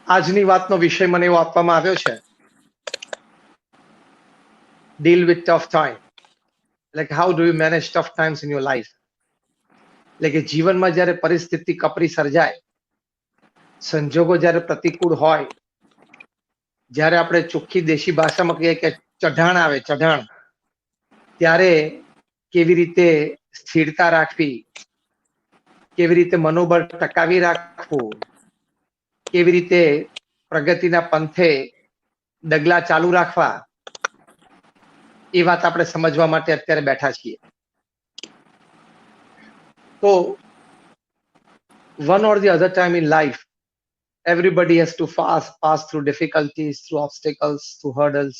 આજની વાતનો વિષય મને એવો આપવામાં આવ્યો છે, deal with tough time. Like how do you manage tough times in your life. એટલે કે જીવનમાં જ્યારે પરિસ્થિતિ કપરી સર્જાય, સંજોગો જ્યારે પ્રતિકૂળ હોય, જ્યારે આપણે ચોખ્ખી દેશી ભાષામાં કહીએ કે ચઢાણ આવે, ચઢાણ, ત્યારે કેવી રીતે સ્થિરતા રાખવી, કેવી રીતે મનોબળ ટકાવી રાખવું, કેવી રીતે પ્રગતિના પંથે ડગલા ચાલુ રાખવા, એ વાત આપણે સમજવા માટે અત્યારે બેઠા છીએ. તો one or the other time in life, everybody has to pass through difficulties, through obstacles, through hurdles.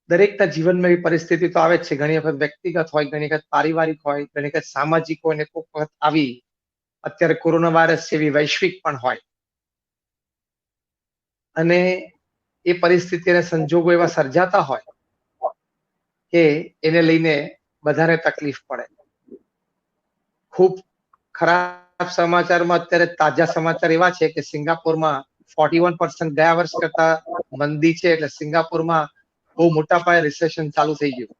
દરેકના જીવનમાં એવી પરિસ્થિતિ તો આવે જ છે. ઘણી વખત વ્યક્તિગત હોય, ઘણી વખત પારિવારિક હોય, ઘણી વખત સામાજિક હોય, ને કોઈક વખત આવી અત્યારે કોરોના વાયરસ જેવી વૈશ્વિક પણ હોય. અને એ પરિસ્થિતિ અને સંજોગો એવા સર્જાતા હોય કે એને લઈને બધાને તકલીફ પડે. ખૂબ ખરાબ સમાચારમાં અત્યારે તાજા સમાચાર એવા છે કે સિંગાપુરમાં 41% ગયા વર્ષ કરતા મંદી છે. એટલે સિંગાપુરમાં બહુ મોટા પાયે રિસેશન ચાલુ થઈ ગયું.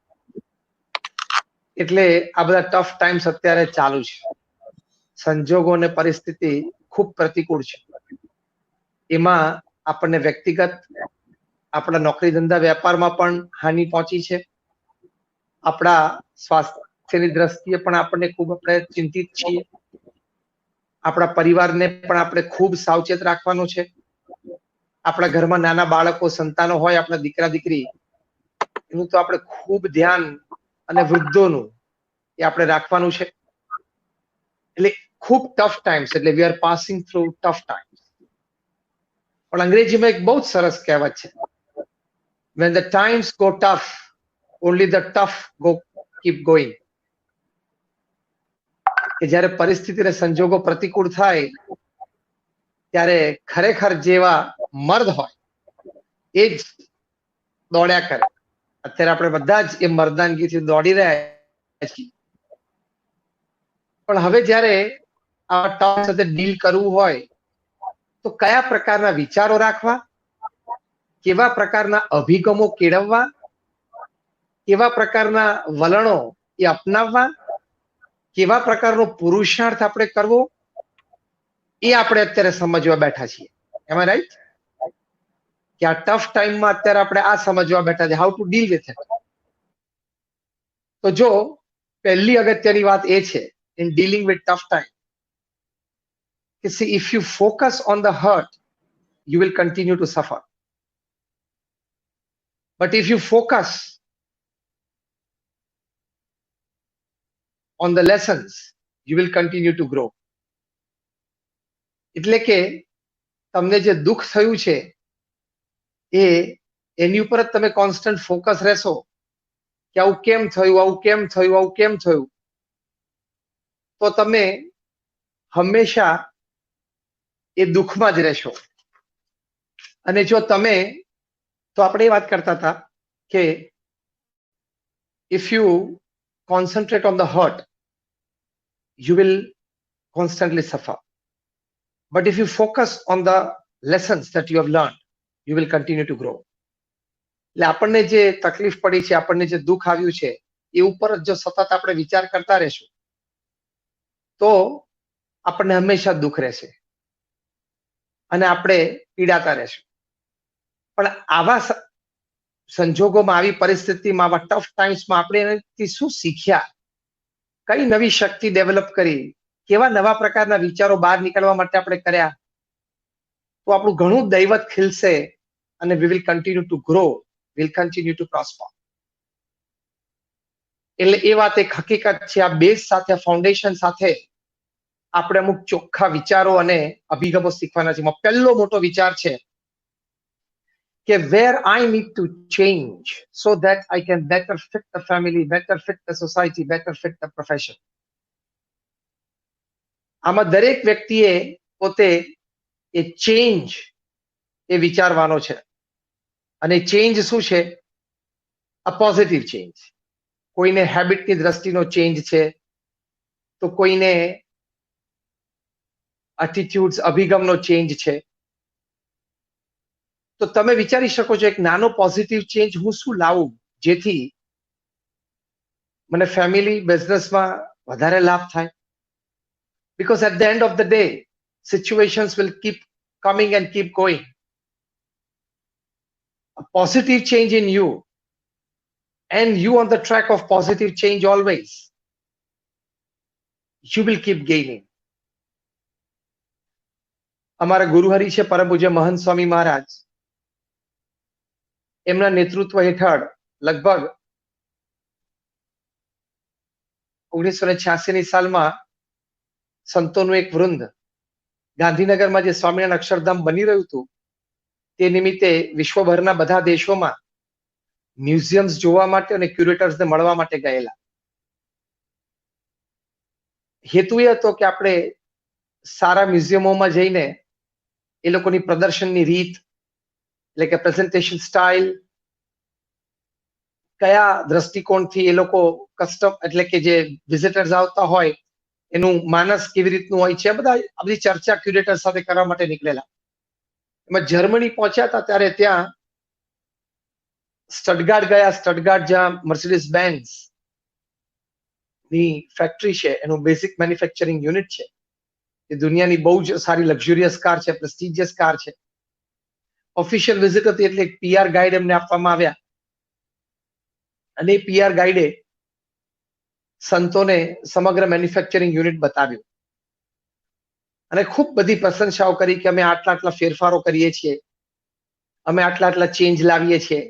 એટલે આ બધા ટફ ટાઈમ્સ અત્યારે ચાલુ છે. સંજોગો અને પરિસ્થિતિ ખૂબ પ્રતિકૂળ છે. એમાં આપણને વ્યક્તિગત, આપણા નોકરી ધંધા વેપારમાં પણ હાનિ પહોંચી છે. આપણા સ્વાસ્થ્યની દ્રષ્ટિએ પણ આપણને ખૂબ આપણે ચિંતિત છીએ. આપણા પરિવારને પણ આપણે ખૂબ સાવચેત રાખવાનું છે. આપણા ઘરમાં નાના બાળકો, સંતાનો હોય, આપણા દીકરા દીકરી, એનું તો આપણે ખૂબ ધ્યાન, અને વૃદ્ધોનું એ આપણે રાખવાનું છે. એટલે ખૂબ ટફ ટાઈમ્સ, એટલે we are passing through tough times. પણ અંગ્રેજીમાં એક બહુ જ સરસ કહેવત છે, when the times go tough, only the tough keep going. કે જ્યારે પરિસ્થિતિ અને સંજોગો પ્રતિકૂળ થાય, ત્યારે ખરેખર જેવા મર્દ હોય એ જ દોડ્યા કરે. અત્યારે આપણે બધા જ એ મર્દાનગીથી દોડી રહ્યા છીએ. પણ હવે જ્યારે આ ટફ સાથે ડીલ કરવું હોય, તો કયા પ્રકારના વિચારો રાખવા, કેવા પ્રકારના અભિગમો કેળવવા, કેવા પ્રકારના વલણો એ અપનાવવા, કેવા પ્રકારનો પુરુષાર્થ આપણે કરવો, એ આપણે અત્યારે સમજવા બેઠા છીએ. એમ આઈ રાઈટ? કે આ ટફ ટાઈમમાં અત્યારે આપણે આ સમજવા બેઠા છે, how to deal with it. તો જો પહેલી અગત્યની વાત એ છે in dealing with tough time, કે see if you focus on the hurt, you will continue to suffer. But if you focus on the lessons, you will continue to grow. એટલે કે તમને જે દુઃખ થયું છે, એની ઉપર જ તમે કોન્સ્ટન્ટ ફોકસ રહેશો કે આવું કેમ થયું, આવું કેમ થયું, આવું કેમ થયું, તો તમે હંમેશા એ દુઃખમાં જ રહેશો. અને જો તમે, તો આપણે એ વાત કરતા હતા કે if you concentrate on the hurt, you will constantly suffer. But if you focus on the lessons that you have learned, you will continue to grow. એટલે આપણને જે તકલીફ પડી છે, આપણને જે દુઃખ આવ્યું છે, એ ઉપર જ જો સતત આપણે વિચાર કરતા રહેશું, તો આપણને હંમેશા દુઃખ રહેશે અને આપણે પીડાતા રહેશું. પણ આવા સંજોગોમાં, આવી પરિસ્થિતિમાં, આવા ટફ ટાઈમ્સમાં આપણે એનાથી શું શીખ્યા, કઈ નવી શક્તિ ડેવલપ કરી, કેવા નવા પ્રકારના વિચારો બહાર નીકળવા માટે આપણે કર્યા, તો આપણું ઘણું દૈવત ખીલશે અને we will continue to grow, will continue to prosper. એટલે એ વાત એક હકીકત છે. આ બેઝ સાથે, ફાઉન્ડેશન સાથે આપણે અમુક ચોખ્ખા વિચારો અને અભિગમો શીખવાના છે. પહેલો મોટો વિચાર છે કે where I need to change so that I can better fit the family, better fit the society, better fit the profession. આમાં દરેક વ્યક્તિએ પોતે એ ચેન્જ એ વિચારવાનો છે. અને ચેન્જ શું છે? અ પોઝિટિવ ચેન્જ. કોઈને હેબિટની દ્રષ્ટિનો ચેન્જ છે, તો કોઈને એટીટ્યુડ્સ, અભિગમનો ચેન્જ છે, તો તમે વિચારી શકો છો એક નાનો પોઝિટિવ ચેન્જ હું શું લાવું જેથી મને ફેમિલી બિઝનેસમાં વધારે લાભ થાય. Because at the end of the day, situations will keep coming and keep going. A positive change in you and you on the track of positive change always, you will keep gaining. અમારા ગુરુહરિ છે પરમ પૂજ્ય મહંત સ્વામી મહારાજ, એમના નેતૃત્વ હેઠળ લગભગ 1986ની સાલમાં સંતોનું એક વૃંદ ગાંધીનગરમાં જે સ્વામિનારાયણ અક્ષરધામ બની રહ્યું હતું તે નિમિત્તે વિશ્વભરના બધા દેશોમાં મ્યુઝિયમ્સ જોવા માટે અને ક્યુરેટર્સને મળવા માટે ગયેલા. હેતુ એ હતો કે આપણે સારા મ્યુઝિયમોમાં જઈને એ લોકોની પ્રદર્શનની રીત એટલે કે પ્રેઝન્ટેશન સ્ટાઇલ, કયા દ્રષ્ટિકોણથી એ લોકો કસ્ટમ એટલે કે જે વિઝિટર્સ આવતા હોય એનું માનસ કેવી રીતનું હોય છે, આ બધી ચર્ચા ક્યુરેટર સાથે કરવા માટે નીકળેલા. એમાં જર્મની પહોંચ્યા હતા ત્યારે ત્યાં સ્ટટગાર્ડ ગયા. સ્ટટગાર્ડ જ્યાં મર્સિડીઝ બેન્ઝ ની ફેક્ટરી છે, એનું બેઝિક મેન્યુફેક્ચરિંગ યુનિટ છે. એ દુનિયાની બહુ જ સારી લક્ઝુરિયસ કાર છે, પ્રેસ્ટિજિયસ કાર છે. ઓફિશિયલ વિઝિટ હતી એટલે પીઆર ગાઈડ એમને આપવામાં આવ્યા અને પીઆર ગાઈડે સંતોને સમગ્ર મેન્યુફેક્ચરિંગ યુનિટ બતાવ્યું અને ખૂબ બધી પ્રશંસાઓ કરી કે અમે આટલા આટલા ફેરફારો કરીએ છીએ, અમે આટલા આટલા ચેન્જ લાવીએ છીએ.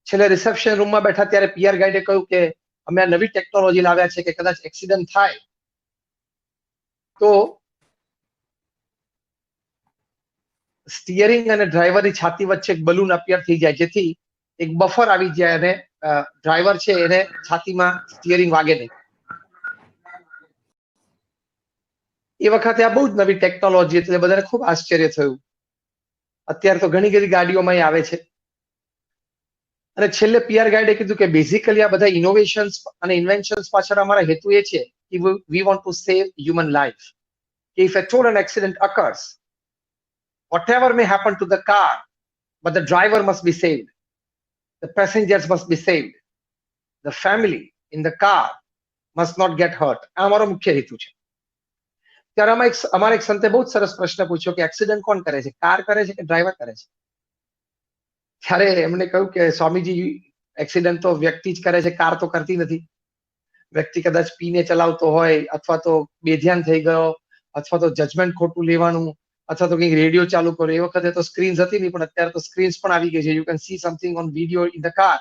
છેલ્લે રિસેપ્શન રૂમમાં બેઠા ત્યારે પીઆર ગાઈડે કહ્યું કે અમે આ નવી ટેકનોલોજી લાવ્યા છે કે કદાચ એક્સિડન્ટ થાય તો સ્ટીયરિંગ અને ડ્રાઈવરની છાતી વચ્ચે એક બલૂન અપિયર થઈ જાય જેથી એક બફર આવી જાય અને ડ્રાઈવર છે એને છાતીમાં સ્ટીયરિંગ વાગે નહીં. એ વખતે આ બહુ જ નવી ટેકનોલોજી એટલે બધાને ખૂબ આશ્ચર્ય થયું. અત્યારે તો ઘણી ઘણી ગાડીઓમાં આવે છે. અને છેલ્લે પીઆર ગાઈડે કીધું કે બેઝિકલી આ બધા ઇનોવેશન્સ અને ઇન્વેન્શન્સ પાછળ અમારા હેતુ એ છે કે we want to save human life. If at all an accident occurs, whatever may happen to the car, but the driver must be saved. The passengers must be saved. The family in the car must not get hurt. આ અમારો મુખ્ય હેતુ છે. ત્યારે અમારા એક સંતે બહુ જ સરસ પ્રશ્ન પૂછ્યો કે એક્સિડન્ટ કોણ કરે છે, કાર કરે છે કે ડ્રાઈવર કરે છે? ત્યારે એમણે કહ્યું કે સ્વામીજી એક્સિડન્ટ તો વ્યક્તિ જ કરે છે, કાર તો કરતી નથી. વ્યક્તિ કદાચ પીને ચલાવતો હોય અથવા તો બેધ્યાન થઈ ગયો અથવા તો જજમેન્ટ ખોટું લેવાનું અથવા તો કંઈક રેડિયો ચાલુ કર્યો. એ વખતે તો સ્ક્રીન્સ હતી નહીં પણ અત્યારે તો સ્ક્રીન્સ પણ આવી ગઈ છે. You can see something on video in the car.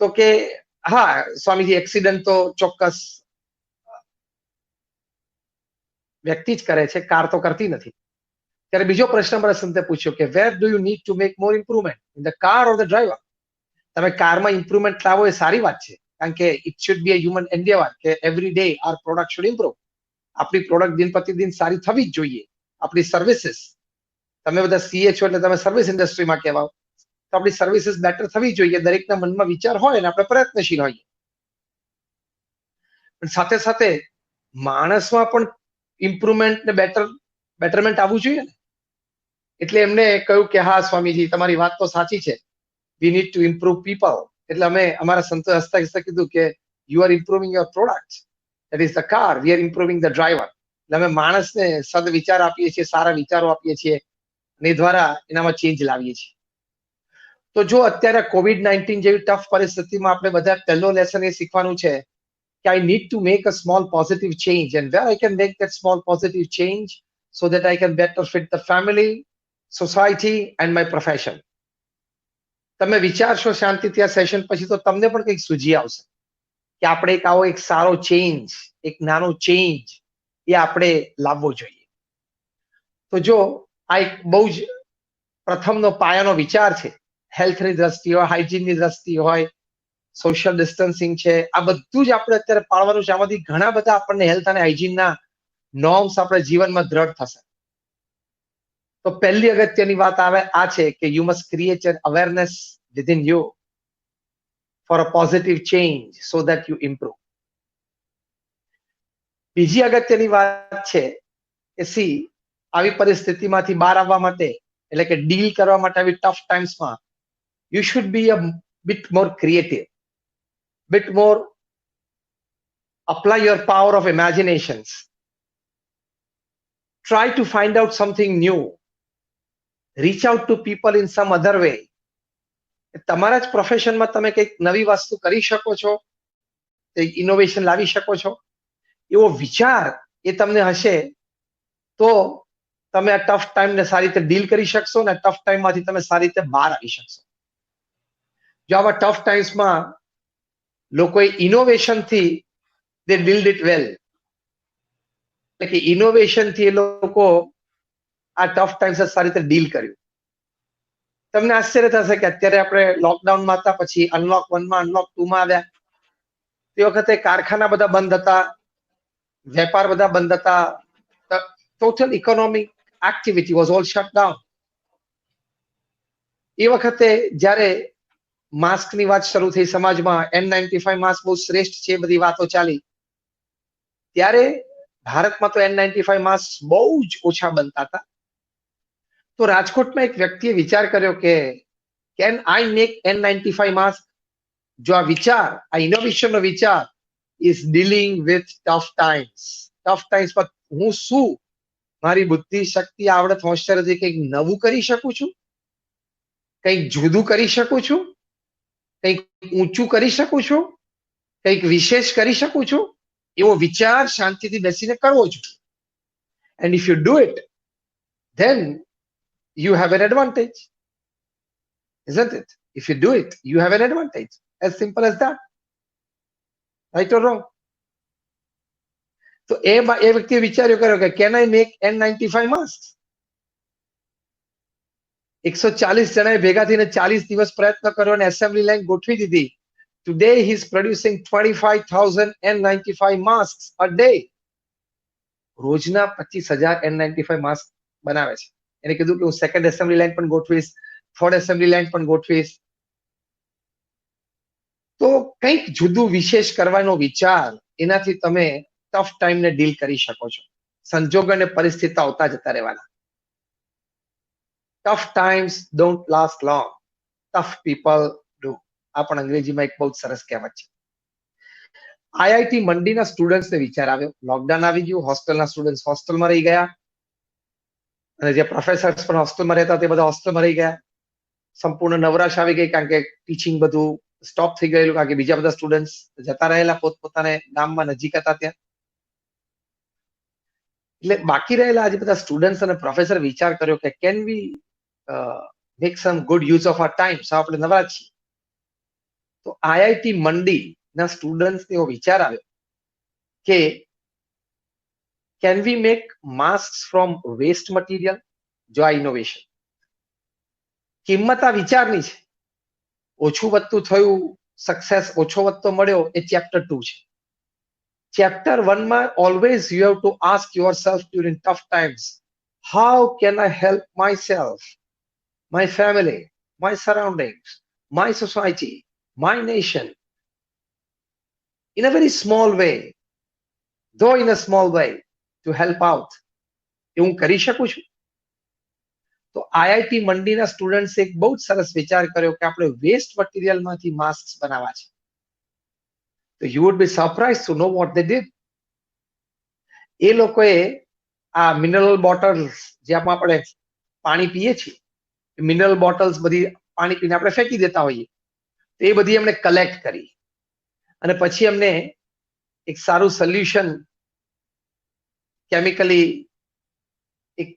તો કે હા સ્વામીજી એક્સિડન્ટ તો ચોક્કસ વ્યક્તિ જ કરે છે, કાર તો કરતી નથી. ત્યારે બીજો પ્રશ્ન મારા સંતે પૂછ્યો કે where do you need to make more improvement, in the car or the driver? તમે કારમાં ઇમ્પ્રુવમેન્ટ લાવો એ સારી વાત છે કારણ કે it should be a human endeavour કે every day our product should improve. આપણી પ્રોડક્ટ દિન પ્રતિદિન સારી થવી જ જોઈએ. આપણી સર્વિસીસ, તમે બધા સીએ છો એટલે તમે સર્વિસ ઇન્ડસ્ટ્રીમાં કહેવાઓ, તો આપણી સર્વિસીસ બેટર થવી જોઈએ. દરેકના મનમાં વિચાર હોય ને આપણે પ્રયત્નશીલ હોઈએ. પણ સાથે સાથે માણસમાં પણ ઇમ્પ્રુવમેન્ટ ને બેટરમેન્ટ આવવું જોઈએ ને. એટલે એમને કહ્યું કે હા સ્વામીજી તમારી વાત તો સાચી છે, we need to improve people. એટલે અમે અમારા સંતો હસતા હસતા કીધું કે you are improving your product, that is the car, we are improving the driver. એટલે અમે માણસને સદ વિચાર આપીએ છીએ, સારા વિચારો આપીએ છીએ અને એ દ્વારા એનામાં ચેન્જ લાવીએ છીએ. તો જો અત્યારે COVID-19 જેવી ટફ પરિસ્થિતિમાં આપણે બધા પહેલો લેસન એ શીખવાનું છે કે I need to make a small positive change and where I can make that small positive change so that I can better fit the family, society and my profession. તમે વિચારશો શાંતિથી આ સેશન પછી તો તમને પણ કંઈક સૂઝી આવશે કે આપણે એક આવો એક સારો ચેન્જ, એક નાનો ચેન્જ એ આપણે લાવવો જોઈએ. તો જો આ એક બહુ જ પ્રથમનો પાયાનો વિચાર છે. હેલ્થની દ્રષ્ટિએ હોય, હાઇજીનની દ્રષ્ટિએ હોય, સોશિયલ ડિસ્ટન્સિંગ છે, આ બધું જ આપણે અત્યારે પાળવાનું છે. આમાંથી ઘણા બધા આપણને હેલ્થ અને હાઇજીનના નોર્મ્સ આપણે જીવનમાં દ્રઢ થશે. તો પહેલી અગત્યની વાત આવે આ છે કે you must create N awareness within you for a positive change so that you improve. બીજી અગત્યની વાત છે કે આવી પરિસ્થિતિમાંથી બહાર આવવા માટે એટલે કે ડીલ કરવા માટે આવી ટફ ટાઈમ્સમાં you should be a bit more creative, bit more apply your power of imaginations, try to find out something new, reach out to people in some other way. તમારા જ પ્રોફેશનમાં તમે કંઈક નવી વસ્તુ કરી શકો છો, કંઈક ઇનોવેશન લાવી શકો છો, એવો વિચાર એ તમને હશે તો તમે આ ટફ ટાઈમને સારી રીતે ડીલ કરી શકશો ને ટફ ટાઈમમાંથી તમે સારી રીતે બહાર આવી શકશો. જો આવા ટફ ટાઈમ્સમાં લોકોએ ઇનોવેશનથી દે ડીલ્ડ ઇટ વેલ, એટલે કે ઇનોવેશનથી એ લોકો આ ટફ ટાઈમ્સ સારી રીતે ડીલ કર્યું. તમને આશ્ચર્ય થશે કે અત્યારે આપણે લોકડાઉનમાં હતા, પછી અનલોક 1 માં અનલોક 2 માં આવ્યા, તે વખતે કારખાના બધા બંધ હતા, વેપાર બધા બંધ હતા, total economic activity was all shut down. એ વખતે જ્યારે માસ્કની વાત શરૂ થઈ સમાજમાં, N95 માસ્ક બહુ શ્રેષ્ઠ છે, બધી વાતો ચાલી, ત્યારે ભારતમાં તો N95 માસ્ક બહુ જ ઓછા બનતા હતા. તો રાજકોટમાં એક વ્યક્તિએ વિચાર કર્યો કે can I make N95 mask. જો આ વિચાર, આ ઇનોવેશનનો વિચાર is dealing with tough times. Tough ટાઈમ્સમાં હું શું મારી બુદ્ધિ, શક્તિ, આવડત, હોશિયારીથી કંઈક નવું કરી શકું છું, કંઈક જુદું કરી શકું છું, કંઈક ઊંચું કરી શકું છું, કંઈક વિશેષ કરી શકું છું, એવો વિચાર શાંતિથી બેસીને કરવો જોઈએ. And if you do it, then you have an advantage, isn't it? If you do it, you have an advantage. As simple as that. Right or wrong? તો એ વ્યક્તિએ વિચાર્યું કર્યો કે can I make N95 mask. 140 જણાએ ભેગા થઈને 40 દિવસ પ્રયત્ન કર્યો અને એસેમ્બલી લાઈન ગોઠવી દીધી. Today he is producing 25,000 N95 masks a day. રોજના 25,000 N95 માસ્ક બનાવે છે. એને કીધું કે હું સેકન્ડ એસેમ્બલી લાઈન પણ ગોઠવીશ, થર્ડ એસેમ્બલી લાઈન પણ ગોઠવીશ. તો કંઈક જુદું વિશેષ કરવાનો વિચાર, એનાથી તમે ટફ ટાઈમને ડીલ કરી શકો છો. સંજોગ અને પરિસ્થિતિ આવતા જતા રહેવાના. Tough times don't last long, tough people do. આ પણ અંગ્રેજીમાં એક બહુ સરસ કહેવત છે. આઈઆઈટી મંડીના સ્ટુડન્ટ્સને વિચાર આવ્યો, લોકડાઉન આવી ગયું, હોસ્ટેલના સ્ટુડન્ટ્સ હોસ્ટેલમાં રહી ગયા, અને જે પ્રોફેસર્સ પણ હોસ્ટેલમાં રહેતા તે બધા હોસ્ટેલમાં રહી ગયા. સંપૂર્ણ નવરાશ આવી ગઈ, કારણ કે ટીચિંગ બધું સ્ટોપ થઈ ગયેલું, કારણ કે બીજા બધા સ્ટુડન્ટ્સ જતા રહેલા પોતપોતાને ગામમાં નજીક હતા ત્યાં. એટલે બાકી રહેલા આજે બધા સ્ટુડન્ટ્સ અને પ્રોફેસર વિચાર કર્યો કે can we make some good use of our time. આપણે નવરા છીએ. તો આઈઆઈટી મંડી ના સ્ટુડન્ટ્સને એવો વિચાર આવ્યો કે can we make mask from waste material. જો આ ઇનોવેશન, કિંમત આ વિચારની છે. ઓછું વધતું થયું, સક્સેસ ઓછો વધતો મળ્યો, એ ચેપ્ટર 2 છે. ચેપ્ટર 1 માં always you have to ask yourself during tough times, how can I help my self, my family, my surroundings, my society, my nation, in a very small way, though in a small way, to help out. એ હું કરી શકું છું. તો IIT મંડીના students એક બહુ જ સરસ વિચાર કર્યો કે આપણે વેસ્ટ મટીરિયલમાંથી માસ્ક બનાવવા છે. તો you would be surprise to know what they did. એ લોકોએ આ મિનરલ બોટલ્સ, જેમાં આપણે પાણી પીએ છીએ, મિનરલ બોટલ્સ બધી પાણી પીને આપણે ફેંકી દેતા હોઈએ, તો એ બધી એમણે કલેક્ટ કરી, અને પછી એમને એક સારું સોલ્યુશન, કેમિકલી એક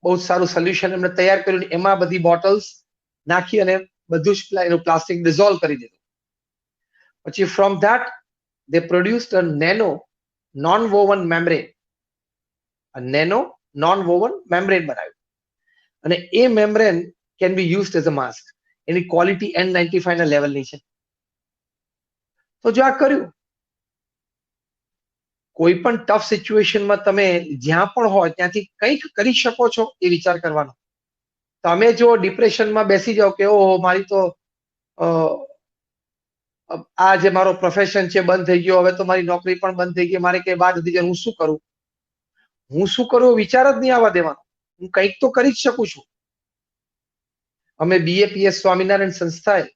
બહુ સારું સોલ્યુશન એમણે તૈયાર કર્યું. એમાં બધી બોટલ્સ નાખી અને બધું જ એનું પ્લાસ્ટિક ડિઝોલ્વ કરી દીધું. પછી from that they produced a nano non woven membrane. Nano non woven membrane બનાવ્યું, અને એ membrane can be used as a mask. એની ક્વોલિટી N95 ના લેવલની છે. તો જો આ કર્યું, કોઈ પણ ટફ સિચ્યુએશનમાં તમે જ્યાં પણ હોય ત્યાંથી કંઈક કરી શકો છો એ વિચાર કરવાનો. તમે જો ડિપ્રેશનમાં બેસી જાઓ કે ઓહો મારી તો આ જે મારો પ્રોફેશન છે બંધ થઈ ગયો, હવે તો મારી નોકરી પણ બંધ થઈ ગઈ, મારે કઈ બાદ હતી જાય, હું શું કરું વિચાર જ નહીં આવવા દેવાનો. હું કંઈક તો કરી જ શકું છું. અમે BAPS સ્વામિનારાયણ સંસ્થાએ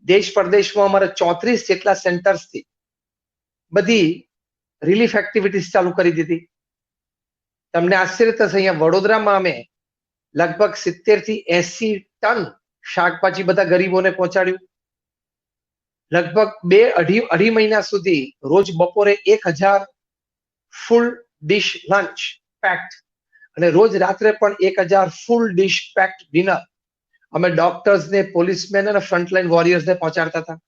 દેશ પરદેશમાં અમારા 34 જેટલા સેન્ટર્સથી બધી રિલીફ એક્ટિવિટીઝ ચાલુ કરી દીધી. તમને આશ્ચર્ય થશે, અહીંયા વડોદરામાં અમે લગભગ 70 થી 80 ટન શાકભાજી બધા ગરીબોને પહોંચાડ્યું. લગભગ 2-2.5 મહિના સુધી રોજ બપોરે 1000 ફૂલ ડિશ લંચ પેક્ડ અને રોજ રાત્રે પણ 1000 ફૂલ ડિશ પેક્ડ ડિનર અમે ડોક્ટર્સને, પોલીસમેન અને ફ્રન્ટલાઈન વોરિયર્સને પહોંચાડતા હતા.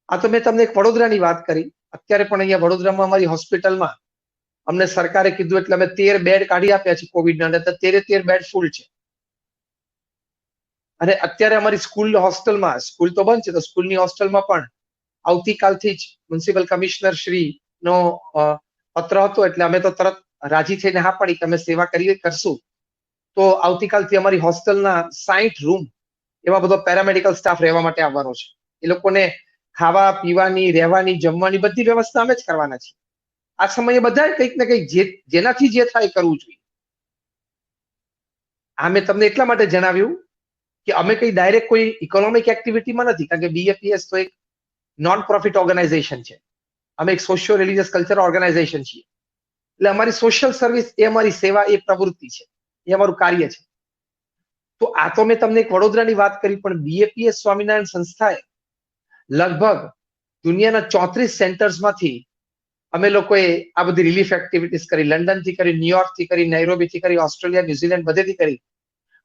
આ તો મેં તમને એક વડોદરાની વાત કરી. અત્યારે પણ અહીંયા વડોદરામાં અમારી હોસ્પિટલમાં અમને સરકારે કીધું એટલે અમે 13 બેડ કાઢી આપ્યા છે કોવિડના, અને 13 બેડ ફૂલ છે. અને અત્યારે અમારી સ્કૂલ હોસ્ટેલમાં, સ્કૂલ તો બંધ છે તો સ્કૂલની હોસ્ટેલમાં પણ આવતીકાલથી જ મ્યુનિસિપલ કમિશનર શ્રીનો પત્ર હતો એટલે અમે તો તરત રાજી થઈને હા પાડી કે અમે સેવા કરશું. તો આવતીકાલથી અમારી હોસ્ટેલના 60 રૂમ એવા બધો પેરામેડિકલ સ્ટાફ રહેવા માટે આવવાનો છે. એ લોકોને ખાવા પીવાની, રહેવાની, જમવાની બધી વ્યવસ્થા અમે જ કરવાના છીએ. આ સમયે બધાએ કંઈક ને કંઈક જેનાથી જે થાય કરવું જોઈએ. આ મેં તમને એટલા માટે જણાવ્યું કે અમે કઈ ડાયરેક્ટ કોઈ ઇકોનોમિક એક્ટિવિટીમાં નથી, કારણ કે BAPS તો એક નોન પ્રોફિટ ઓર્ગેનાઇઝેશન છે. અમે એક સોશિયો રિલીજીયસ કલ્ચર ઓર્ગેનાઇઝેશન છીએ. એટલે અમારી સોશિયલ સર્વિસ એ અમારી સેવા, એ પ્રવૃત્તિ છે, એ અમારું કાર્ય છે. તો આ તો મેં તમને એક વડોદરાની વાત કરી, પણ BAPS સ્વામિનારાયણ સંસ્થાએ લગભગ દુનિયાના 34 સેન્ટર્સમાંથી અમે લોકોએ આ બધી રિલીફ એક્ટિવિટીઝ કરી. લંડનથી કરી, ન્યુયોર્કથી કરી, નૈરોબીથી કરી, ઓસ્ટ્રેલિયા, ન્યુઝીલેન્ડ બધેથી કરી.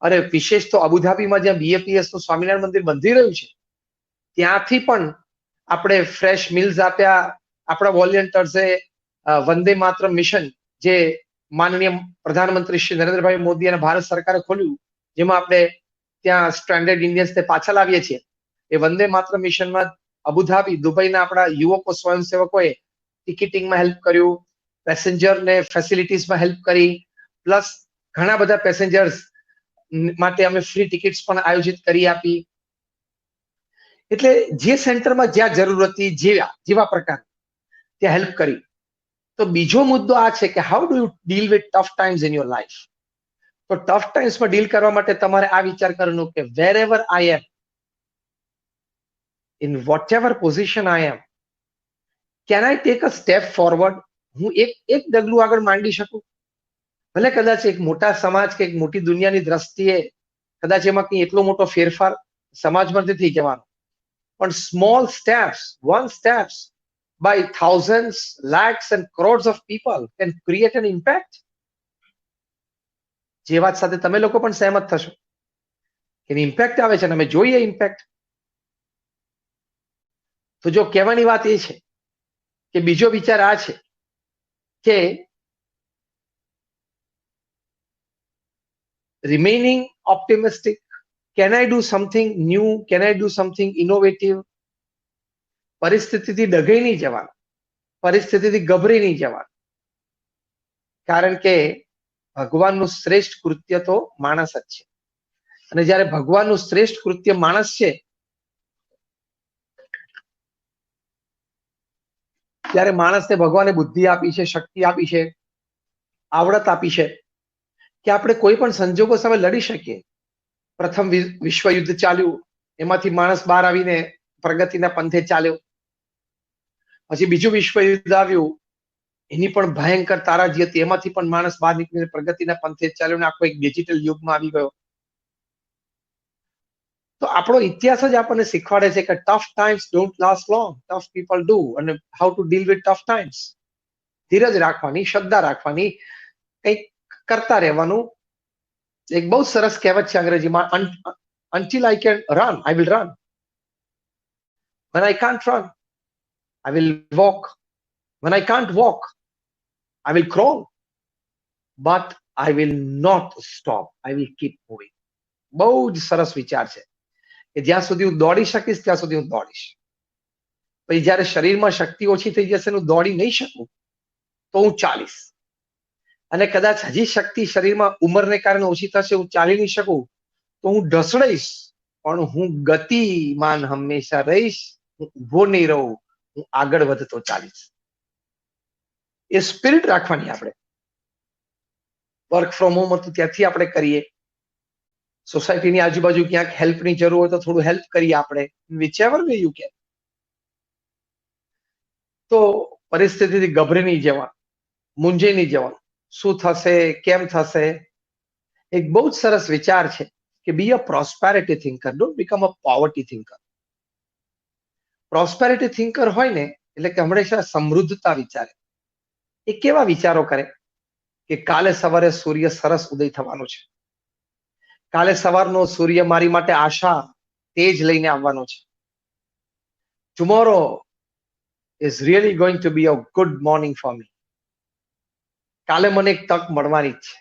અને વિશેષ તો અબુધાબીમાં જ્યાં BAPS નું સ્વામિનારાયણ મંદિર બંધી રહ્યું છે ત્યાંથી પણ આપણે ફ્રેશ મિલ્સ આપ્યા. આપણા વોલેન્ટિયર્સે વંદે માતરમ મિશન, જે માનનીય પ્રધાનમંત્રી શ્રી નરેન્દ્રભાઈ મોદી અને ભારત સરકારે ખોલ્યું, જેમાં આપણે ત્યાં સ્ટ્રેન્ડેડ ઇન્ડિયન્સને પાછા લાવીએ છીએ, એ વંદે માતરમ મિશનમાં અબુધાબી, દુબઈના આપણા યુવકો, સ્વયંસેવકોએ ટિકિટિંગમાં હેલ્પ કર્યું, પેસેન્જરને ફેસિલિટીઝમાં હેલ્પ કરી, પ્લસ ઘણા બધા પેસેન્જર્સ માટે અમે ફ્રી ટિકિટ્સ પણ આયોજિત કરી આપી. એટલે જે સેન્ટરમાં જ્યાં જરૂર હતી, જેવા પ્રકાર ત્યાં હેલ્પ કરી. તો બીજો મુદ્દો આ છે કે how do you deal with tough times in your life. તો ટફ ટાઈમ્સમાં ડીલ કરવા માટે તમારે આ વિચાર કરવાનો કે વેર ever I M, in vote ever position I M, can I take a step forward. હું એક ડગલું આગળ માંડી શકું. ભલે કદાચ એક મોટા સમાજ કે એક મોટી દુનિયાની દ્રષ્ટિએ કદાચ એમાં કંઈ એટલો મોટો ફેરફાર સમાજમાં નથી થઈ જવાનો, પણ small steps, one steps by thousands, lakhs and crores of people can create an impact. જે વાત સાથે તમે લોકો પણ સહેમત થશો કે ઇમ્પેક્ટ આવે છે અને અમે જોઈએ ઇમ્પેક્ટ. તો જો કહેવાની વાત એ છે કે બીજો વિચાર આ છે કે remaining optimistic, can I do something new, can I do something innovative. પરિસ્થિતિથી ડઘાઈ નહીં જવાનું, પરિસ્થિતિથી ગભરી નહીં જવાનું, કારણ કે ભગવાનનું શ્રેષ્ઠ કૃત્ય તો માણસ જ છે. અને જ્યારે ભગવાનનું શ્રેષ્ઠ કૃત્ય માણસ છે ત્યારે માણસને ભગવાને બુદ્ધિ આપી છે, શક્તિ આપી છે, આવડત આપી છે કે આપણે કોઈ પણ સંજોગો સામે લડી શકીએ. પ્રથમ વિશ્વ યુદ્ધ ચાલ્યું, એમાંથી માણસ બહાર આવીને પ્રગતિના પંથે ચાલ્યો. પછી બીજું વિશ્વ યુદ્ધ આવ્યું, એની પણ ભયંકર તારાજી હતી, એમાંથી પણ માણસ બહાર નીકળીને પ્રગતિના પંથે ચાલ્યો ને આખો એક ડિજિટલ યુગમાં આવી ગયો. તો આપણો ઇતિહાસ જ આપણને શીખવાડે છે કે tough times don't last long, tough people do. અને how to deal with tough times. ધીરજ રાખવાની, શ્રદ્ધા રાખવાની, કંઈક કરતા રહેવાનું. એક બહુ સરસ કહેવત છે અંગ્રેજીમાં, until I can run, I will run. When I can't run, I will walk. When I can't walk, I will crawl. But I will not stop. I will keep moving. બહુ જ સરસ વિચાર છે કે જ્યાં સુધી હું દોડી શકીશ ત્યાં સુધી હું દોડીશ. પછી જયારે શરીરમાં શક્તિ ઓછી થઈ જશે, હું દોડી નહીં શકું, તો હું ચાલીશ. અને કદાચ હજી શક્તિ શરીરમાં ઉંમરને કારણે ઓછી થશે, હું ચાલી નહીં શકું, તો હું ઢસડાઈશ, પણ હું ગતિમાન હંમેશા રહીશ. હું ઉભો નહીં રહું, હું આગળ વધતો ચાલીશ. એ સ્પિરિટ રાખવાની. આપણે વર્ક ફ્રોમ હોમ હતું ત્યાંથી આપણે કરીએ, સોસાયટીની આજુબાજુ ક્યાંક હેલ્પની જરૂર હોય તો થોડું હેલ્પ કરીએ આપણે, whichever way you can. તો પરિસ્થિતિથી ગભરી નહીં જવાનું, મૂંઝાઈ નહીં જવાનું, શું થશે, કેમ થશે. એક બહુ જ સરસ વિચાર છે કે be a prosperity thinker, don't become a poverty thinker. Prosperity thinker હોય ને એટલે કે હંમેશા સમૃદ્ધતા વિચારે. એ કેવા વિચારો કરે કે કાલે સવારે સૂર્ય સરસ ઉદય થવાનો છે, કાલે સવારનો સૂર્ય મારી માટે આશા તેજ લઈને આવવાનો છે. Tomorrow is really going to be a good morning for me. કાલે મને એક તક મળવાની જ છે.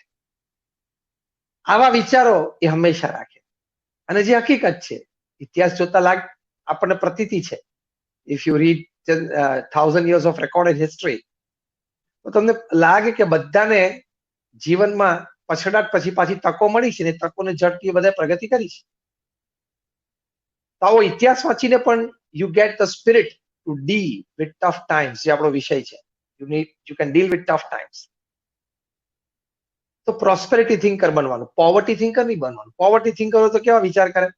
આવા વિચારો એ હંમેશા રાખે. અને જે હકીકત છે, ઇતિહાસ જોતા આપણને પ્રતીતિ છે. If you read 1000 years of recorded history, તો તમને લાગે કે બધાને જીવનમાં પછડાટ પછી પાછી તકો મળી છે ને તકોને ઝડપી બધા પ્રગતિ કરી છે. તો આવો ઇતિહાસ વાંચીને પણ you get the spirit two deal with tough times, જે આપણો વિષય છે. You can deal with tough times. તો પ્રોસ્પેરિટી થિંકર બનવાનું, પોવર્ટી થિંકર નહીં બનવાનું. પોવર્ટી થિંકરો તો કેવા વિચાર કરે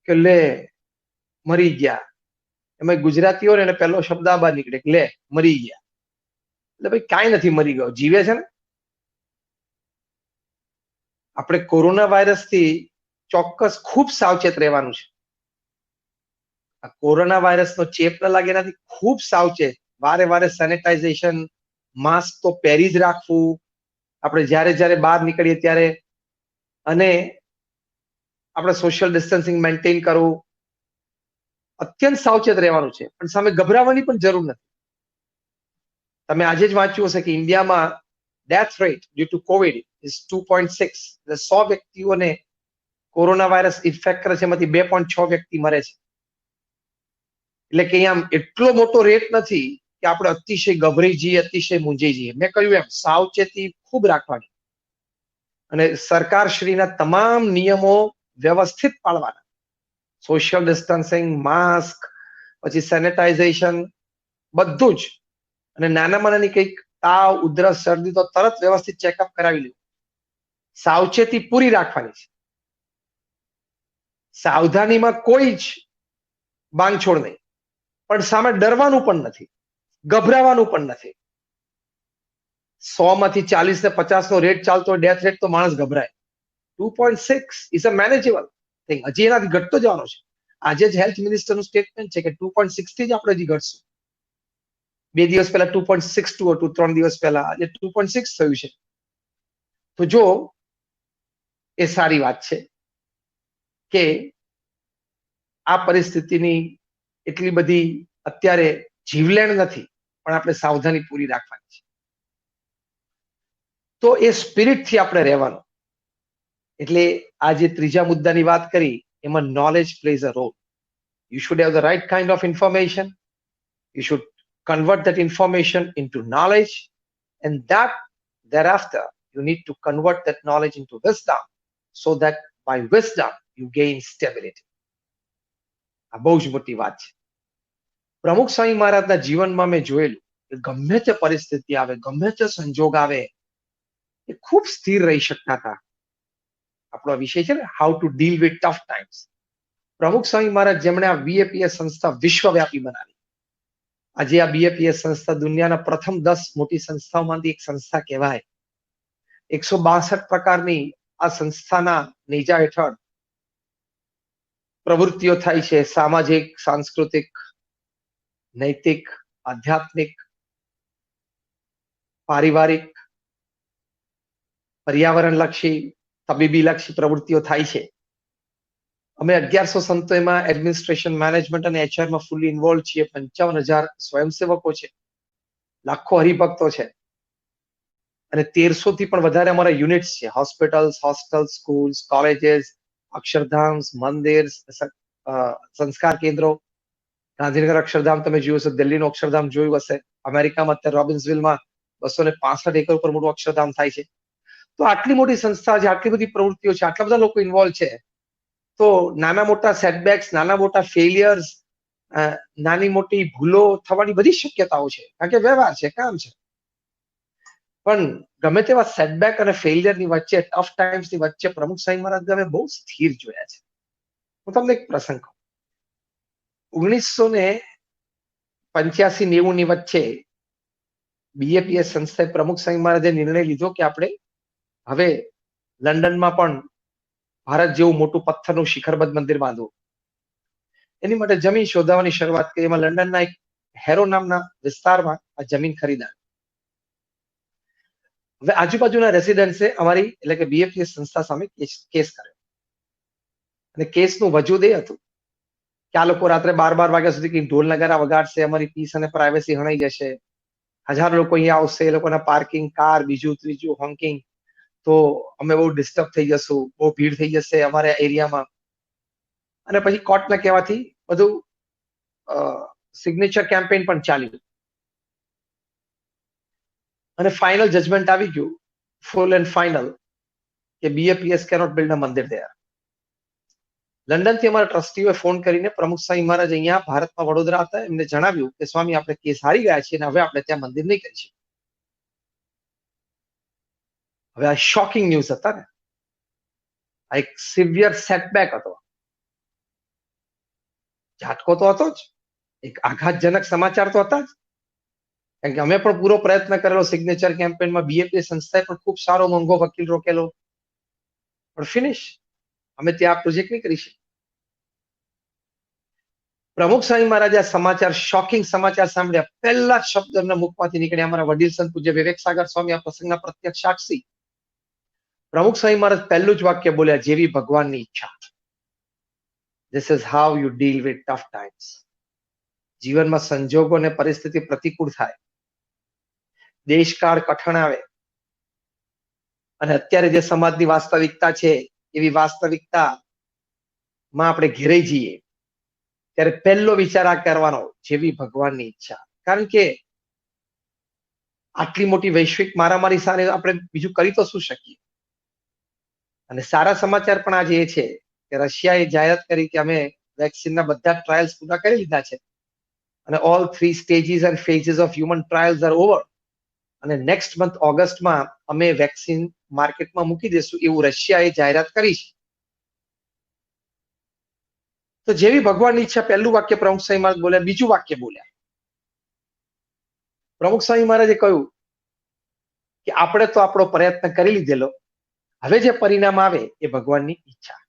કે લે મરી ગયા, એમાં ગુજરાતીઓ ને પહેલો શબ્દ આ બહાર નીકળે લે મરી ગયા. એટલે ભાઈ કાંઈ નથી મરી ગયો, જીવે છે ને. આપણે કોરોના વાયરસથી ચોક્કસ ખૂબ સાવચેત રહેવાનું છે. આ કોરોના વાયરસનો ચેપ ન લાગે એનાથી ખૂબ સાવચેત, વારે વારે સેનિટાઇઝેશન, માસ્ક તો પહેરી જ રાખવું આપણે જ્યારે બહાર નીકળીએ ત્યારે, અને આપણે સોશિયલ ડિસ્ટન્સિંગ મેન્ટેન કરવું. અત્યંત સાવચેત રહેવાનું છે, પણ સામે ગભરાવાની પણ જરૂર નથી. તમે આજે જ વાંચ્યું હશે કે ઇન્ડિયામાં death rate due to COVID is 2.6. એટલે 100 વ્યક્તિઓને કોરોના વાયરસ ઇન્ફેક્ટ કરે છે, એમાંથી 2.6 વ્યક્તિ મરે છે. એટલે કે અહીંયા એટલો મોટો રેટ નથી કે આપણે અતિશય ગભરાઈ જઈએ, અતિશય મૂંઝાઈ જઈએ. મેં કહ્યું એમ સાવચેતી ખૂબ રાખવાની અને સરકારશ્રીના તમામ નિયમો વ્યવસ્થિત પાળવાના. સોશિયલ ડિસ્ટન્સિંગ, માસ્ક, પછી સેનિટાઇઝેશન, બધું જ. અને નાનામાં નાની કંઈક તાવ, ઉધરસ, શરદી તો તરત વ્યવસ્થિત ચેકઅપ કરાવી લેવું. સાવચેતી પૂરી રાખવાની છે. સાવધાનીમાં કોઈ જ બાંધછોડ નહીં, પણ સામે ડરવાનું પણ નથી, ગભરાવાનું પણ નથી. 100 માંથી 40 ને 50 નો રેટ ચાલતો હોય ડેથ રેટ, તો માણસ ગભરાય. 2.6 ઇઝ અ મેનેજેબલ થિંગ. હજી એનાથી ઘટતો જવાનો છે. આજે જ હેલ્થ મિનિસ્ટરનું સ્ટેટમેન્ટ છે કે 2.6 થી જ આપણે હજી ઘટશું. 2 દિવસ પહેલા 2.62 હતું, 3 દિવસ પહેલા, આજે 2.6 થયું છે. તો જો એ સારી વાત છે કે આ પરિસ્થિતિની એટલી બધી અત્યારે જીવલેણ નથી, પણ આપણે સાવધાની પૂરી રાખવાની છે. તો એ સ્પિરિટથી આપણે રહેવાનું. એટલે આ જે ત્રીજા મુદ્દાની વાત કરી એમાં knowledge plays a role. You should have the right kind of information. You should convert that information into knowledge, and that thereafter you need to convert that knowledge into wisdom, so that by wisdom you gain stability. આ બહુ જ મોટી વાત છે. પ્રમુખ સ્વામી મહારાજના જીવનમાં મેં જોયેલું કે ગમે તે પરિસ્થિતિ આવે, ગમે તે સંજોગ આવે, એ ખૂબ સ્થિર રહી શકતા હતા. આપણો વિષય છે ને how to deal with tough times. પ્રમુખ સ્વામી મહારાજ જેમણે આ બીએપીએસ સંસ્થા વિશ્વવ્યાપી બનાવી. આજે આ બીએપીએસ સંસ્થા દુનિયાના પ્રથમ 10 મોટી સંસ્થાઓમાંથી એક સંસ્થા કહેવાય. 162 પ્રકારની આ સંસ્થાના નેજા હેઠળ પ્રવૃત્તિઓ થાય છે. સામાજિક, સાંસ્કૃતિક, નૈતિક, આધ્યાત્મિક, પારિવારિક, પર્યાવરણલક્ષી, તબીબીલક્ષી પ્રવૃત્તિઓ થાય છે. અમે 1100 સંતો એમાં એડમિનિસ્ટ્રેશન, મેનેજમેન્ટ અને એચઆરમાં ફૂલી ઇન્વોલ્વ છીએ. 55,000 સ્વયંસેવકો છે, લાખો હરિભક્તો છે, અને 1300 થી પણ વધારે અમારા યુનિટ્સ છે. Hospitals, hostel, schools, colleges, Akshardham, મંદિર, સંસ્કાર કેન્દ્રો. ગાંધીનગર અક્ષરધામ તમે જોયું હશે, દિલ્હીનું અક્ષરધામ જોયું હશે, અમેરિકામાં અત્યારે રોબિન્સવિલમાં 265 એકર ઉપર મોટું અક્ષરધામ થાય છે. તો આટલી મોટી સંસ્થા છે, આટલી બધી પ્રવૃત્તિઓ છે, આટલા બધા લોકો ઇન્વોલ્વ છે. તો નાના મોટા સેટબેક્સ, નાના મોટા ફેલિયર્સ, નાની મોટી ભૂલો થવાની બધી શક્યતાઓ છે, કારણ કે વ્યવહાર છે, કામ છે. પણ ગમે તેવા સેટબેક અને ફેલિયરની વચ્ચે, ટફ ટાઈમ્સની વચ્ચે પ્રમુખ સ્વામી મહારાજ અમે બહુ સ્થિર જોયા છે. હું તમને એક પ્રસંગ કહું. 1985-90 ની વચ્ચે બીએપીએસ સંસ્થાએ પ્રમુખ સ્વામી મહારાજે નિર્ણય લીધો કે આપણે હવે લંડનમાં પણ ભારત જેવું મોટું પથ્થરનું શિખરબદ્ધ મંદિર બાંધવું. એની માટે જમીન શોધવાની શરૂઆત કરી. એમાં લંડનના એક હેરો નામના વિસ્તારમાં આ જમીન ખરીદાય. હવે આજુબાજુના રેસિડેન્ટ્સે અમારી એટલે કે બીએપીએસ સંસ્થા સામે કેસ કર્યો. અને કેસનું વજૂદ એ હતું કે આ લોકો રાત્રે 12 વાગ્યા સુધી ઢોલ નગારા વગાડશે, અમારી પીસ અને પ્રાઇવેસી હણાઈ જશે, 1000 લોકો અહીંયા આવશે, એ લોકોના પાર્કિંગ, કાર, બીજું ત્રીજું, હોંકિંગ, તો અમે બહુ ડિસ્ટર્બ થઈ જશું, બહુ ભીડ થઈ જશે અમારા એરિયામાં. અને પછી કોર્ટના કહેવાથી બધું સિગ્નેચર કેમ્પેઇન પણ ચાલ્યું અને ફાઇનલ જજમેન્ટ આવી ગયું, ફૂલ એન્ડ ફાઇનલ, કે બીએપીએસ કેનોટ બિલ્ડ અ મંદિર there. લંડનથી અમારા ટ્રસ્ટીઓએ ફોન કરીને પ્રમુખ સ્વામી મહારાજ અહીંયા ભારતમાં વડોદરા હતા, એમને જણાવ્યું કે સ્વામી આપણે કેસ હારી ગયા છીએ અને હવે આપણે ત્યાં મંદિર નહીં કરી શકીએ. હવે આ શોકિંગ ન્યૂઝ હતા ને, આ એક સિવિયર સેટબેક હતો, ઝાટકો તો હતો જ, એક આઘાતજનક સમાચાર તો હતા જ. કારણ કે અમે પણ પૂરો પ્રયત્ન કરેલો સિગ્નેચર કેમ્પેનમાં, બીએપીએસ સંસ્થાએ પણ ખૂબ સારો મોંઘો વકીલ રોકેલો, પણ ફિનિશ, અમે ત્યાં પ્રોજેક્ટ નહીં કરી શકીએ. પ્રમુખ સ્વામી મહારાજે આ સમાચાર, શોકિંગ સમાચાર સાંભળ્યા, પહેલા જ શબ્દ એમના મુખમાંથી નીકળ્યા, અમારા વડીલ સંત પૂજ્ય વિવેક સાગર સ્વામી આ પ્રસંગના પ્રત્યક્ષ સાક્ષી. પ્રમુખ સ્વામી મહારાજ પહેલું જ વાક્ય બોલ્યા, જેવી ભગવાનની ઈચ્છા. This is how you deal with tough times. જીવનમાં સંજોગો અને પરિસ્થિતિ પ્રતિકૂળ થાય, દેશકાળ કઠણ આવે, અને અત્યારે જે સમાજની વાસ્તવિકતા છે એવી વાસ્તવિકતામાં આપણે ઘેરાઈ જઈએ ત્યારે પહેલો વિચાર આ કરવાનો, જેવી ભગવાનની ઈચ્છા. કારણ કે આટલી મોટી વૈશ્વિક મારામારી સામે આપણે બીજું કરી તો શું શકીએ. અને સારા સમાચાર પણ આજે એ છે કે રશિયાએ જાહેરાત કરી કે અમે વેક્સિનના બધા ટ્રાયલ્સ પૂરા કરી લીધા છે અને all 3 stages and phases of human trials are over, અને નેક્સ્ટ મંથ ઓગસ્ટમાં અમે વેક્સિન માર્કેટમાં મૂકી દેશું એવું રશિયાએ જાહેરાત કરી છે. તો જેવી ભગવાનની ઈચ્છા, પહેલું વાક્ય પ્રમુખ સ્વામી મહારાજ બોલ્યા. બીજું વાક્ય બોલ્યા, પ્રમુખ સ્વામી મહારાજે કહ્યું કે આપણે તો આપણો પ્રયત્ન કરી લીધેલો, હવે જે પરિણામ આવે એ ભગવાનની ઈચ્છા,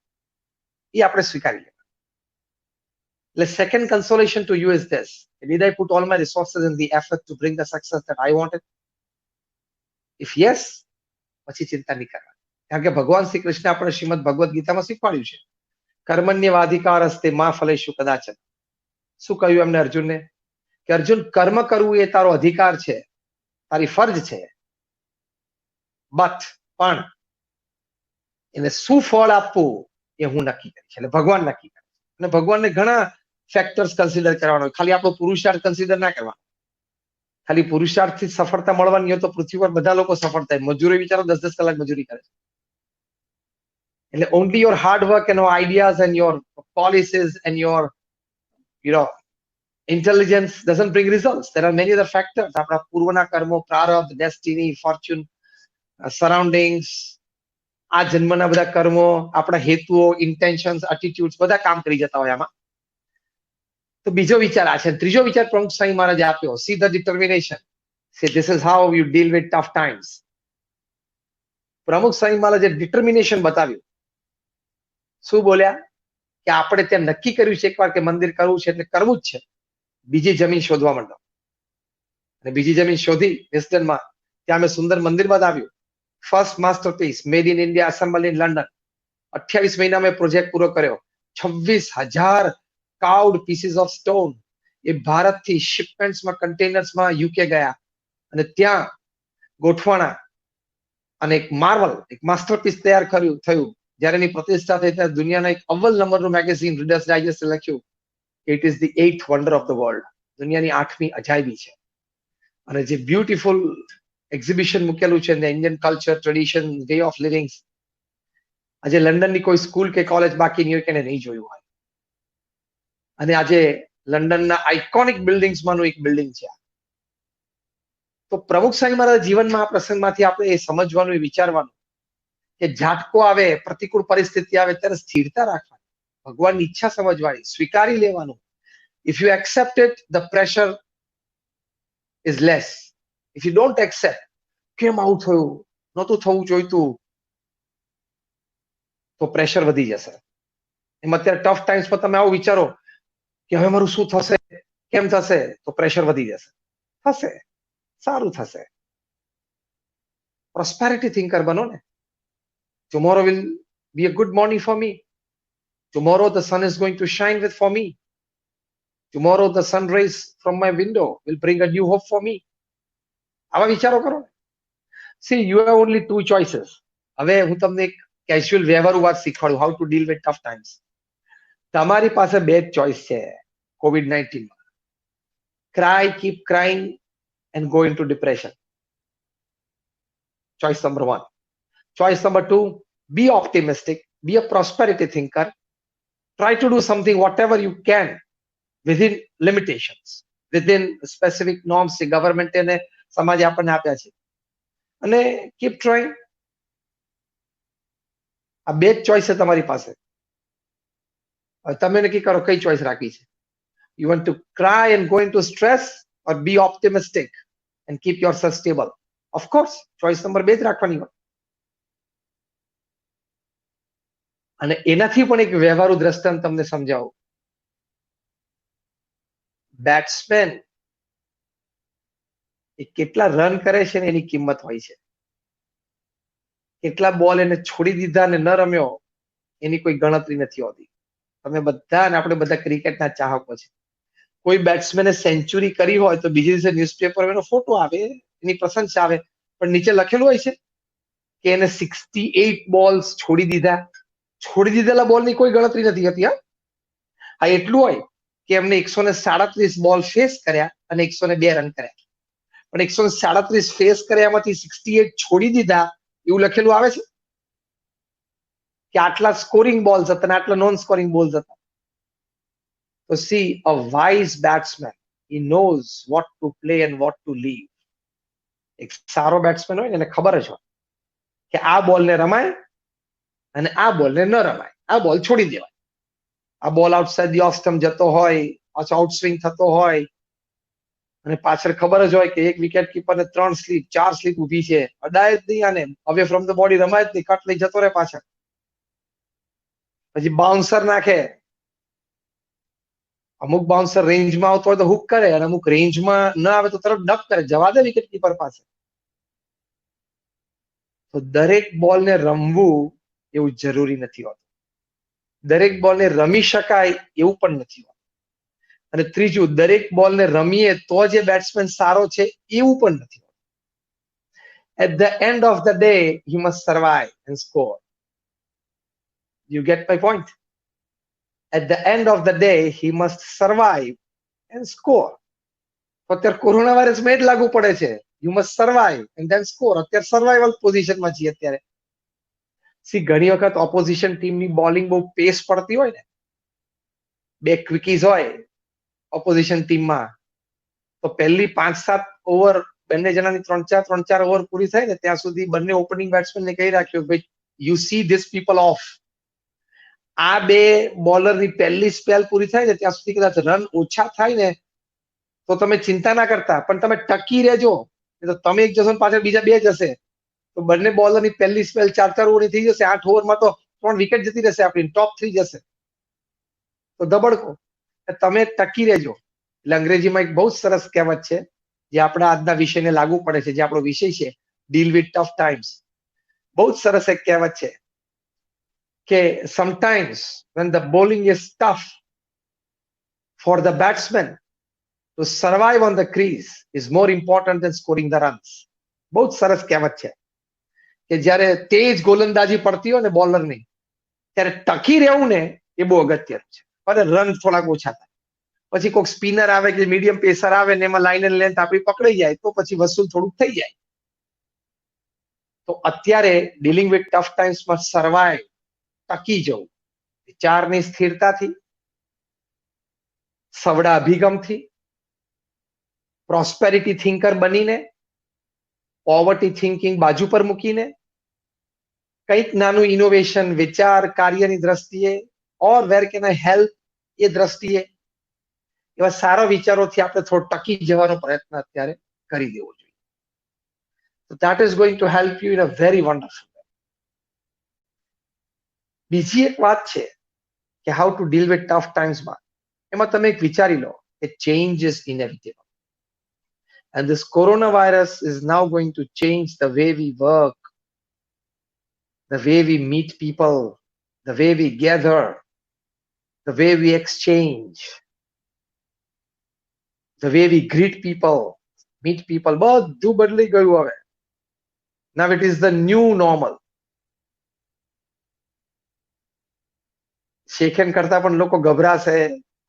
એ આપણે સ્વીકારી લેવા. એટલે second consolation to you is this: did I put all my resources in the effort to bring the success that I wanted? If yes, પછી ચિંતા નહીં કરવાની. કારણ કે ભગવાન શ્રી કૃષ્ણ આપણે શ્રીમદ ભગવદ ગીતામાં શીખવાડ્યું છે, કર્મણ્યવાધિકારસ્તે મા ફલેષુ કદાચન. શું કહ્યું એમને અર્જુનને? કે અર્જુન, કર્મ કરવું એ તારો અધિકાર છે, તારી ફરજ છે, પણ એને શું ફળ આપવું એ હું નક્કી કરીશ, એટલે ભગવાન નક્કી કરે. અને ભગવાનને ઘણા ફેક્ટર્સ કન્સિડર કરવાનો, ખાલી આપણો પુરુષાર્થ કન્સિડર ના કરવાનો. ખાલી પુરુષાર્થથી સફળતા મળવાની હોય તો પૃથ્વી પર બધા લોકો સફળ થાય. મજૂરી વિચારો, 10-10 કલાક મજૂરી કરે છે. એટલે only your hard work and your ideas and your policies and your intelligence doesn't bring results. There are many other factors. આપણા પૂર્વના કર્મો, પ્રારબ્ધ, ડેસ્ટિની, ફોર્ચ્યુન, સરાઉન્ડિંગ્સ, આ જન્મના બધા કર્મો, આપણા હેતુઓ, ઇન્ટેન્શન્સ, એટીટ્યુડ્સ બધા કામ કરી જતા હોય આમાં. તો બીજો વિચાર આ છે. ત્રીજો વિચાર પ્રમુખ સ્વામી મહારાજે આપ્યો, સી ધ ડિટર્મિનેશન. સે this is how you deal with tough times. પ્રમુખ સ્વામી મહારાજે ડિટર્મિનેશન બતાવ્યું. શું બોલ્યા? કે આપણે ત્યાં નક્કી કર્યું છે એકવાર કે મંદિર કરવું છે એટલે કરવું જ છે, બીજી જમીન શોધવા માંડો. અને બીજી જમીન શોધી વેસ્ટર્નમાં, ત્યાં અમે સુંદર મંદિર બનાવ્યું. First masterpiece, made in India, assemble in London. 28 મહિના મેં પ્રોજેક્ટ પૂરો કર્યો. 26,000 કાર્વ્ડ પીસીસ ઓફ સ્ટોન એ ભારતથી શિપમેન્ટ્સમાં, કન્ટેનર્સમાં યુકે ગયા અને ત્યાં ગોઠવાણા અને એક માર્વલ, એક માસ્ટરપીસ તૈયાર થયું. જ્યારે એની પ્રતિષ્ઠા થઈ ત્યારે દુનિયાના એક અવ્વલ નંબરનું મેગેઝિન રીડર્સ ડાયજેસ્ટે લખ્યું કે it is the 8th wonder of the world, દુનિયાની 8મી અજાયબી છે. અને જે બ્યુટીફુલ એક્ઝિબિશન મૂકેલું છે, Indian culture, tradition, way of living, આજે લંડનની કોઈ સ્કૂલ કે કોલેજ બાકી નહીં હોય કે નહીં જોયું હોય. અને આજે લંડનના આઇકોનિક બિલ્ડિંગ્સમાંનું એક બિલ્ડિંગ છે. તો પ્રમુખ સ્વામી મારા જીવનમાં આ પ્રસંગમાંથી આપણે એ સમજવાનું, એ વિચારવાનું કે ઝાટકો આવે, પ્રતિકૂળ પરિસ્થિતિ આવે ત્યારે સ્થિરતા રાખવાની, ભગવાનની ઈચ્છા સમજવાની, સ્વીકારી લેવાનું. If you accept it, the pressure is less. If you don't accept, કેમ આવું થયું, નહોતું થવું જોઈતું, તો પ્રેશર વધી જશે. એમ અત્યારે ટફ ટાઈમ્સમાં તમે આવું વિચારો કે હવે મારું શું થશે, કેમ થશે, તો પ્રેશર વધી જશે. થશે, સારું થશે. પ્રોસ્પેરિટી થિંકર બનો ને. Tomorrow will be a good morning for me. Tomorrow the sun is going to shine with for me. Tomorrow the sun rays from my window will bring a new hope for me. આવા વિચારો કરો ને. See you have only 2 choices. હવે હું તમને એક casual વ્યવહારુ વાત શીખવાડું, how to deal with tough times. તમારી પાસે 2 ચોઇસ છે COVID-19 માં. Cry, keep crying and go into depression. Choice number 1. Choice number 2, be optimistic, be a prosperity thinker, try to do something whatever you can within limitations, within specific norms જે government અને સમાજે આપણને આપ્યા છે, અને keep trying. આ 2 જ choice છે તમારી પાસે. હવે તમે નક્કી કરો કઈ ચોઇસ રાખી છે. You want to cry and go into stress or be optimistic and keep yourself stable? Of course, choice number 2 જ રાખવાની હોય. અને એનાથી પણ એક વ્યવહારુ દ્રષ્ટાંત તમને સમજાવું. બેટ્સમેન એ કેટલા રન કરે છે ને એની કિંમત હોય છે. કેટલા બોલ એને છોડી દીધા ને ન રમ્યો એની કોઈ ગણતરી નથી હોતી. તમે બધા ને આપણે બધા ક્રિકેટના ચાહકો છે. કોઈ બેટ્સમેને સેન્ચુરી કરી હોય તો બીજે દિવસે ન્યૂઝપેપર એનો ફોટો આવે, એની પ્રશંસા આવે, પણ નીચે લખેલું હોય છે કે એને 68 બોલ્સ છોડી દીધા. છોડી દીધેલા બોલની કોઈ ગણતરી નથી હતી. હા, એટલું હોય કે એમને 137 બોલ ફેસ કર્યા અને 102 રન કર્યા, પણ 137 ફેસ કર્યામાંથી 68 છોડી દીધા એવું લખેલું આવે છે કે આટલા સ્કોરિંગ બોલ્સ હતા અને આટલા નોન સ્કોરિંગ બોલ્સ હતા. તો C, a wise batsman, he knows what to play and what to leave. એક સારો બેટ્સમેન હોય ને એને ખબર જ હોય કે આ બોલને રમાય અને આ બોલને ન રમાય, આ બોલ છોડી દેવાય. આ બોલ આઉટસાઇડ ધી ઓફ સ્ટમ્પ જતો હોય, પાછો આઉટ સ્વિંગ થતો હોય, અને પાછળ ખબર જ હોય કે એક વિકેટ કીપરને 3 સ્લીપ 4 સ્લીપ ઊભી છે, અડાય જ નહીં, આને અવે ફ્રોમ ધ બોડી રમાય જ નહીં, કટ લઈ જતો રહે પાછળ. પછી બાઉન્સર નાખે. અમુક બાઉન્સર રેન્જમાં આવતો હોય તો હુક કરે, અને અમુક રેન્જમાં ન આવે તો તરત ડક કરે, જવા દે વિકેટ કીપર પાસે. તો દરેક બોલને રમવું એવું જરૂરી નથી હોતું. દરેક બોલને રમી શકાય એવું પણ નથી હોતું. અને ત્રીજું, દરેક બોલને રમીએ તો જે બેટ્સમેન સારો છે એવું પણ નથી હોતું. At the end of the day, he must survive and score. You get my point? At the end of the day, he must survive and score. અત્યારે કોરોના વાયરસમાં જ લાગુ પડે છે. You must survive and then score. અત્યારે survival પોઝિશનમાં છીએ અત્યારે. C, ઘણી વખત ઓપોઝિશન ટીમની બોલિંગ બહુ પેસ પડતી હોય ને, 2 ક્વિકીઝ હોય ઓપોઝિશન ટીમમાં, તો પહેલી 5-7 ઓવર બંને જણાની 3-4 ઓવર પૂરી થાય ને ત્યાં સુધી બંને ઓપનિંગ બેટ્સમેનને કહી રાખ્યું, ભાઈ, you see this people of. આ 2 બોલરની પહેલી સ્પેલ પૂરી થાય ને ત્યાં સુધી કદાચ રન ઓછા થાય ને તો તમે ચિંતા ના કરતા, પણ તમે ટકી રહેજો. તો તમે એક જશો પાછળ બીજા 2 જશે, તો બંને બોલરની પહેલી સ્પેલ 4 ઓવરની થઈ જશે. 8 ઓવરમાં તો 3 વિકેટ જતી રહેશે, આપણી ટોપ 3 જશે. તો દબડકો, તમે ટકી રહેજો. એટલે અંગ્રેજીમાં એક બહુ સરસ કહેવત છે જે આપણા આજના વિષયને લાગુ પડે છે, જે આપણો વિષય છે, ડીલ વિથ ટફ ટાઈમ્સ. બહુ જ સરસ એક કહેવત છે કે sometimes when the bowling is tough, for the batsman to survive on the crease is more important than scoring the runs. બહુ જ સરસ કહેવત છે કે જ્યારે તેજ ગોલંદાજી પડતી હોય ને બોલરની, ત્યારે ટકી રહેવું ને એ બહુ અગત્યનું છે. અને રન થોડાક ઓછા થાય, પછી કોઈક સ્પિનર આવે કે મીડિયમ પેસર આવે ને એમાં લાઈન એન્ડ લેન્થ આપણી પકડાઈ જાય તો પછી વસૂલ થોડુંક થઈ જાય. તો અત્યારે ડીલિંગ વિથ ટફ ટાઈમ્સમાં સર્વાઈવ, ટકી જવું, વિચારની સ્થિરતાથી, સવડા અભિગમથી, પ્રોસ્પેરિટી થિંકર બનીને પોવર્ટી થિંકિંગ બાજુ પર મૂકીને કંઈક નાનું ઇનોવેશન વિચાર કાર્યની દ્રષ્ટિએ ઓર વેર કેન આઈ હેલ્પ એ દ્રષ્ટિએ એવા સારા વિચારોથી આપણે થોડો ટકી જવાનો પ્રયત્ન અત્યારે કરી દેવો જોઈએ. So that is going to help you in a very wonderful way. બીજી એક વાત છે કે how to deal with tough ટાઈમ્સમાં એમાં તમે એક વિચારી લો કે change is inevitable. And this coronavirus is now going to change the way we work, the way we meet people, the way we gather, the way we exchange, the way we greet people, meet people. બધું બદલી ગયું હવે. Now it is the new normal. શેખેન કરતા પણ લોકો ગભરાશે,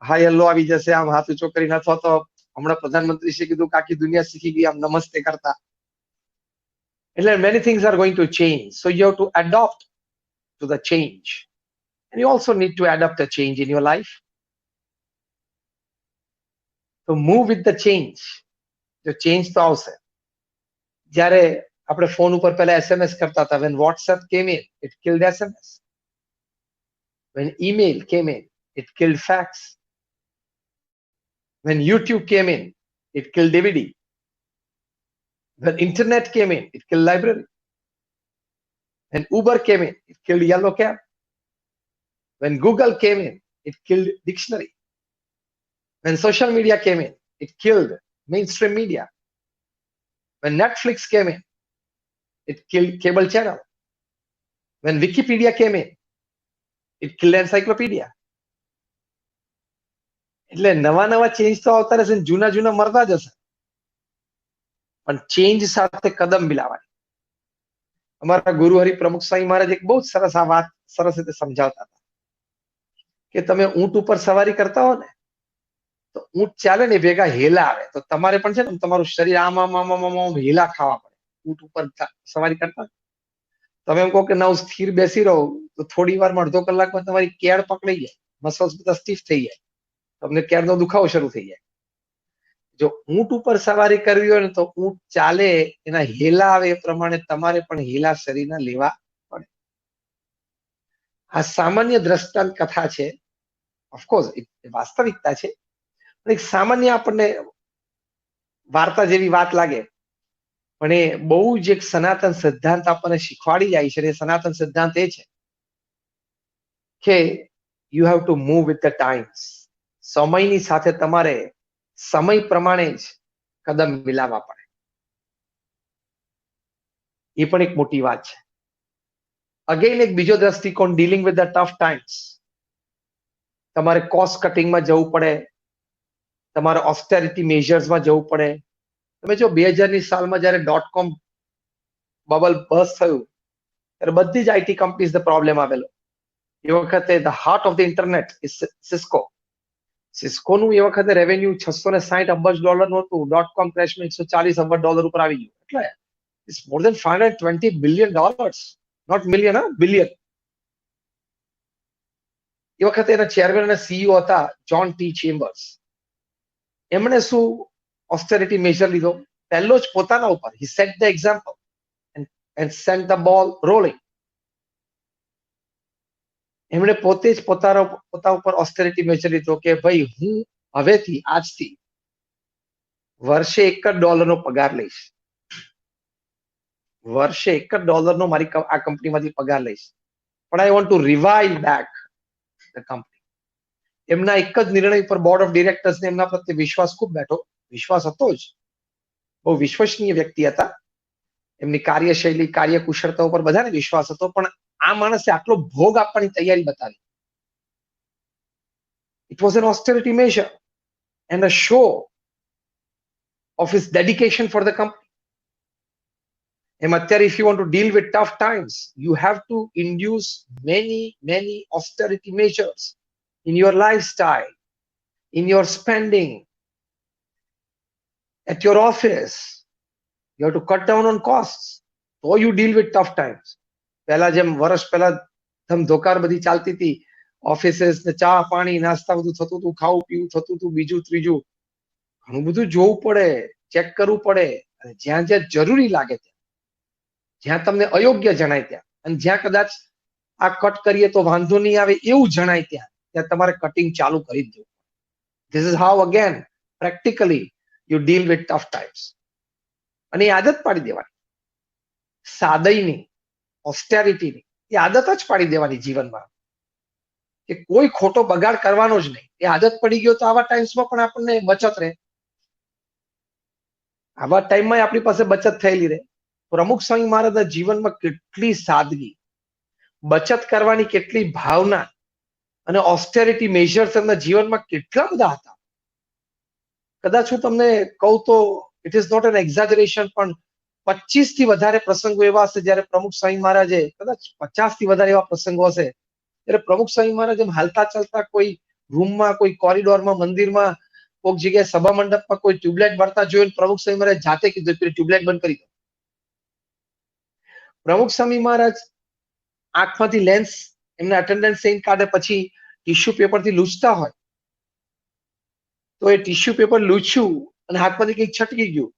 hi hello આવી જશે આમ હાથ ઊંચો કરીને, અથવા તો હમણાં પ્રધાનમંત્રીશ્રીએ કીધું કે આખી દુનિયા શીખી ગઈ આમ નમસ્તે કરતા. એટલે many things are going to change. So you have to adopt to the change. And you also need to adapt a change in your life. So move with the change. જો change તો આવશે. જ્યારે આપણે phone ઉપર પહેલા SMS કરતા હતા, when WhatsApp came in, it killed SMS. When email came in, it killed fax. When YouTube came in, it killed DVD. When internet came in, it killed library. When Uber came in, it killed yellow cab. When Google came in, it killed dictionary. When social media came in, it killed mainstream media. When Netflix came in, it killed cable channel. When Wikipedia came in, it killed encyclopedia. એટલે નવા નવા change તો આવતા રહેશે, જૂના જૂના મરતા જશે, પણ ચેન્જ સાથે કદમ મિલાવવાની. અમારા ગુરુ હરિ પ્રમુખ સ્વામી મહારાજ એક બહુ સરસ આ વાત સરસ રીતે સમજાવતા હતા કે તમે ઊંટ ઉપર સવારી કરતા હો ને, તો ઊંટ ચાલે ને ભેગા હેલા આવે, તો તમારે પણ છે ને તમારું શરીર આમ આમ આમ આમ આમ હેલા ખાવા પડે. ઊંટ ઉપર સવારી કરતા તમે એમ કહો કે ના હું સ્થિર બેસી રહો, તો થોડી વારમાં અડધો કલાકમાં તમારી કેળ પકડાઈ જાય, મસલ્સ બધા સ્ટીફ થઈ જાય, તમને કેળનો દુખાવો શરૂ થઈ જાય. જો ઊંટ ઉપર સવારી કરવી હોય ને તો ઊંટ ચાલે એના હેલા આવે એ પ્રમાણે તમારે પણ હેલા શરીરના લેવા પડે. આ સામાન્ય દ્રષ્ટાંત કથા છે, ઓફકોર્સ વાસ્તવિકતા છે, પણ એક સામાન્ય આપણને વાર્તા જેવી વાત લાગે, પણ એ બહુ જ એક સનાતન સિદ્ધાંત આપણને શીખવાડી જાય છે. એ સનાતન સિદ્ધાંત એ છે કે you have to move with the times. સમયની સાથે તમારે સમય પ્રમાણે જ કદમ મિલાવવા પડે. એ પણ એક મોટી વાત છે. અગેન એક બીજો દ્રષ્ટિકોણ, dealing with the tough times. તમારે કોસ્ટ કટિંગમાં જવું પડે, તમારે ઓસ્ટેરિટી મેઝર્સમાં જવું પડે. તમે જો 2000ની સાલમાં જયારે .com બબલ બર્સ્ટ થયું ત્યારે બધી જ આઈટી કંપનીઝને પ્રોબ્લેમ આવેલો. એ વખતે the heart of the internet is Cisco. સિસ્કોનું એ વખતે રેવન્યુ $660 અબજ નું હતું. .com ક્રેશમાં $140 અબજ ઉપર આવી ગયું. એટલે it's more than $520 billion, not million, billion. એ વખતે એના ચેરમેન અને સીઈઓ હતા જ્હોન ટી ચેમ્બર્સ. એમણે શું ઓસ્ટેરિટી મેઝર લીધો? પહેલો જ પોતાના ઉપર, he set the example and sent the ball rolling. એમણે પોતે જ પોતા ઉપર ઓસ્ટેરિટી મેઝર લીધો કે ભાઈ હું હવેથી આજથી વર્ષે $1 પગાર લઈશ. વર્ષે $1 મારી આ કંપનીમાંથી પગાર લઈશ, પણ I want to revive back the company. એમના એક જ નિર્ણય પર બોર્ડ ઓફ ડિરેક્ટર્સને એમના પ્રત્યે વિશ્વાસ ખૂબ બેઠો. વિશ્વાસ હતો જ, બહુ વિશ્વસનીય વ્યક્તિ હતા. એમની કાર્યશૈલી, કાર્યકુશળતા ઉપર બધાને વિશ્વાસ હતો, પણ આ માણસે આટલો ભોગ આપવાની તૈયારી બતાવી. It was an austerity measure and a show of his dedication for the company. And if you want to deal with tough times, you have to induce many austerity measures in your lifestyle, in your spending, at your office. You have to cut down on costs. So you deal with tough times. પહેલા જેમ વર્ષ પહેલા ધમધોકાર બધી ચાલતી હતી, offices ને ચા પાણી નાસ્તા બધું થતું હતું, ખાવું પીવું થતું હતું, બીજું ત્રીજું ઘણું બધું જોવું પડે, ચેક કરવું પડે. અને જ્યાં જ્યાં જરૂરી લાગે ત્યાં, જ્યાં તમને અયોગ્ય જણાય ત્યાં, અને જ્યાં કદાચ આ કટ કરીએ તો વાંધો નહીં આવે એવું જણાય ત્યાં ત્યાં તમારે કટિંગ ચાલુ કરી જ દેવું. This is how again practically you deal with tough times. અને એ આદત પાડી દેવાની, સાદઈની, ઓસ્ટેરિટીની એ આદત જ પાડી દેવાની જીવનમાં, કે કોઈ ખોટો બગાડ કરવાનો જ નહીં. એ આદત પડી ગયો તો આવા ટાઈમ્સમાં પણ આપણને બચત રહે, આવા ટાઈમમાં આપણી પાસે બચત થયેલી રહે. પ્રમુખ સ્વામી મહારાજના જીવનમાં કેટલી સાદગી, બચત કરવાની કેટલી ભાવના અને ઓસ્ટેરિટી મેજર્સ એમના જીવનમાં કેટલા બધા હતા. કદાચ હું તમને કહું તો ઇટ ઇઝ નોટ એન એક્ઝાજરેશન, પણ 25 થી વધારે પ્રસંગો એવા હશે જ્યારે પ્રમુખ સ્વામી મહારાજે, કદાચ 50 થી વધારે એવા પ્રસંગો હશે ત્યારે પ્રમુખ સ્વામી મહારાજ એમ હાલતા ચાલતા કોઈ રૂમમાં, કોઈ કોરિડોરમાં, મંદિરમાં, કોઈક જગ્યાએ સભા મંડપમાં કોઈ ટ્યુબલાઇટ બળતા જોઈને પ્રમુખ સ્વામી મહારાજ જાતે કીધું કે ટ્યુબલાઇટ બંધ કરી દો. પ્રમુખ સ્વામી મહારાજ આંખમાંથી લેન્સ એમના અટેન્ડન્ટ સેઇન કાઢે પછી ટિશ્યુ પેપરથી લૂછતા હોય તો એ ટિશ્યુ પેપર લૂછ્યું અને હાથમાંથી કંઈક છટકી ગયું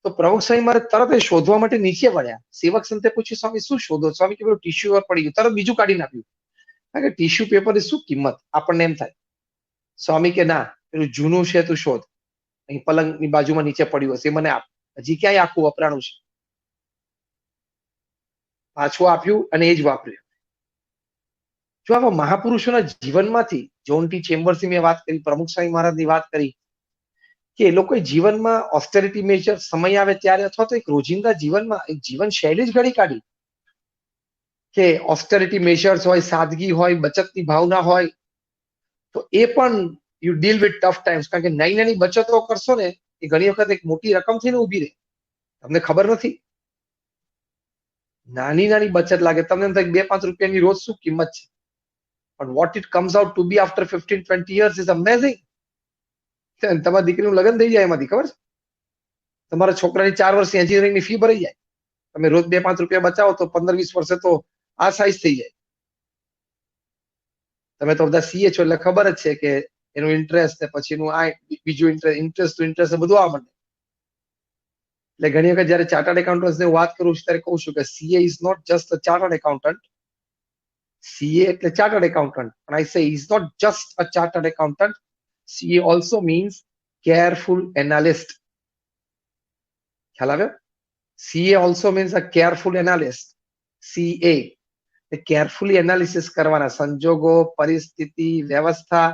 તો પ્રમુખ સ્વામી મહારાજ તરત એ શોધવા માટે નીચે પડ્યા. સેવક સંતે પૂછ્યું, સ્વામી શું શોધો? સ્વામી કે પેલું ટિશ્યુ પેપર પડી ગયું. તરત બીજું કાઢી નાખ્યું, કારણ કે ટિશ્યુ પેપરની શું કિંમત આપણને એમ થાય. સ્વામી કે ના, પેલું જૂનું છે, તું શોધ, અહીં પલંગની બાજુમાં નીચે પડ્યું હશે, મને આપ, હજી ક્યાંય આખું વપરાણું છે. પાછું આપ્યું અને એ જ વાપર્યું. જો આવા મહાપુરુષોના જીવનમાંથી, જોન ટી ચેમ્બર્સની મેં વાત કરી, પ્રમુખ સ્વામી મહારાજની વાત કરી, કે એ લોકોએ જીવનમાં ઓસ્ટેરિટી મેજર સમય આવે ત્યારે અથવા તો એક રોજિંદા જીવનમાં એક જીવન શૈલી જ ઘડી કાઢી, કે ઓસ્ટેરિટી મેજર્સ હોય, સાદગી હોય, બચતની ભાવના હોય, તો એ પણ you deal with tough times. કારણ કે નાની નાની બચતો કરશો ને એ ઘણી વખત એક મોટી રકમ થઈને ઉભી રહે, તમને ખબર નથી. નાની નાની બચત લાગે તમને એમ થાય 2-5 રૂપિયાની રોજ શું કિંમત છે, પણ what it comes out to be after 15-20 years is amazing. તમારા દીકરીનું લગ્ન થઈ જાય એમાંથી, ખબર છે? તમારા છોકરાની 4 વર્ષની એન્જિનિયરિંગની ફી ભરાઈ જાય. તમે રોજ 2-5 રૂપિયા બચાવો તો 15-20 વર્ષે તો આ સાઈઝ થઈ જાય. તમે તો બધા સીએ છો એટલે ખબર જ છે કે એનું ઇન્ટરેસ્ટ ને પછીનું આ બીજું ઇન્ટરેસ્ટ તો ઇન્ટરેસ્ટ બધું આવવા માંડે. એટલે ઘણી વખત જયારે ચાર્ટર્ડ એકાઉન્ટન્ટ્સને વાત કરું છું ત્યારે કહું છું કે CA is not just a chartered accountant. CA એટલે ચાર્ટર્ડ એકાઉન્ટન્ટ, પણ I say he's not just a chartered accountant. CA also means careful analyst. ખ્યાલ આવ્યો? CA also means a careful analyst. CA A carefully analysis કરવાના, સંજોગો, પરિસ્થિતિ, વ્યવસ્થા.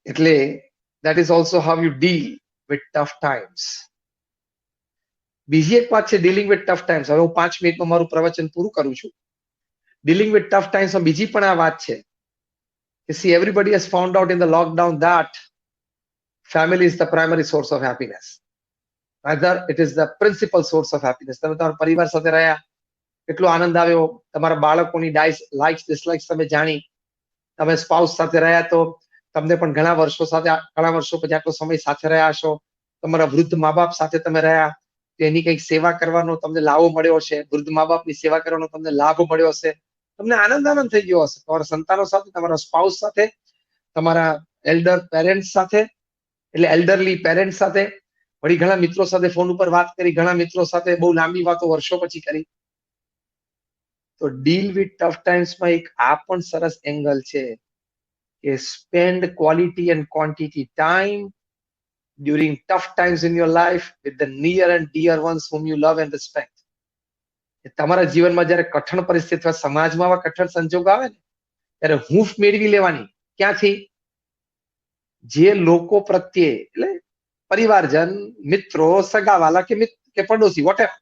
એટલે that is also how you deal with tough times. બીજી એક વાત છે ડીલિંગ વિથ ટફ ટાઈમ્સ. હવે હું 5 મિનિટમાં મારું પ્રવચન પૂરું કરું છું. ડીલિંગ વિથ ટફ ટાઈમ્સમાં બીજી પણ આ વાત છે કે see everybody has found out in the lockdown that family is the primary source of happiness. Rather it is the principal source of happiness. તમે તમારા પરિવાર સાથે રહ્યા, કેટલો આનંદ આવ્યો, તમારા બાળકોની લાઇક્સ ડિસલાઇક્સ તમે જાણી, તમે સ્પાઉસ સાથે રહ્યા તો તમને પણ ઘણા વર્ષો પછી આટલો સમય સાથે રહ્યા હશો, તમારા વૃદ્ધ મા બાપ સાથે તમે રહ્યા તો એની કંઈક સેવા કરવાનો તમને લાભ મળ્યો હશે, વૃદ્ધ મા બાપની સેવા કરવાનો તમને લાભ મળ્યો હશે, તમને આનંદ થઈ ગયો હશે તમારા સંતાનો સાથે, તમારા સ્પાઉસ સાથે, તમારા એલ્ડર પેરેન્ટ્સ સાથે, એટલે એલ્ડરલી પેરેન્ટ્સ સાથે, વળી ઘણા મિત્રો સાથે ફોન ઉપર વાત કરી, ઘણા મિત્રો સાથે બહુ લાંબી વાતો વર્ષો પછી કરી. તો ડીલ વિથ ટફ ટાઈમ્સમાં એક આ પણ સરસ એંગલ છે કે spend quality and quantity time during tough times in your life with the near and dear ones whom you love and respect. તમારા જીવનમાં જયારે કઠણ પરિસ્થિતિ અથવા સમાજમાં આવા કઠણ સંજોગો આવે ને ત્યારે હૂંફ મેળવી લેવાની. ક્યાંથી? જે લોકો પ્રત્યે, એટલે પરિવારજન, મિત્રો, સગાવાલા કે પડોશી, વોટેવર,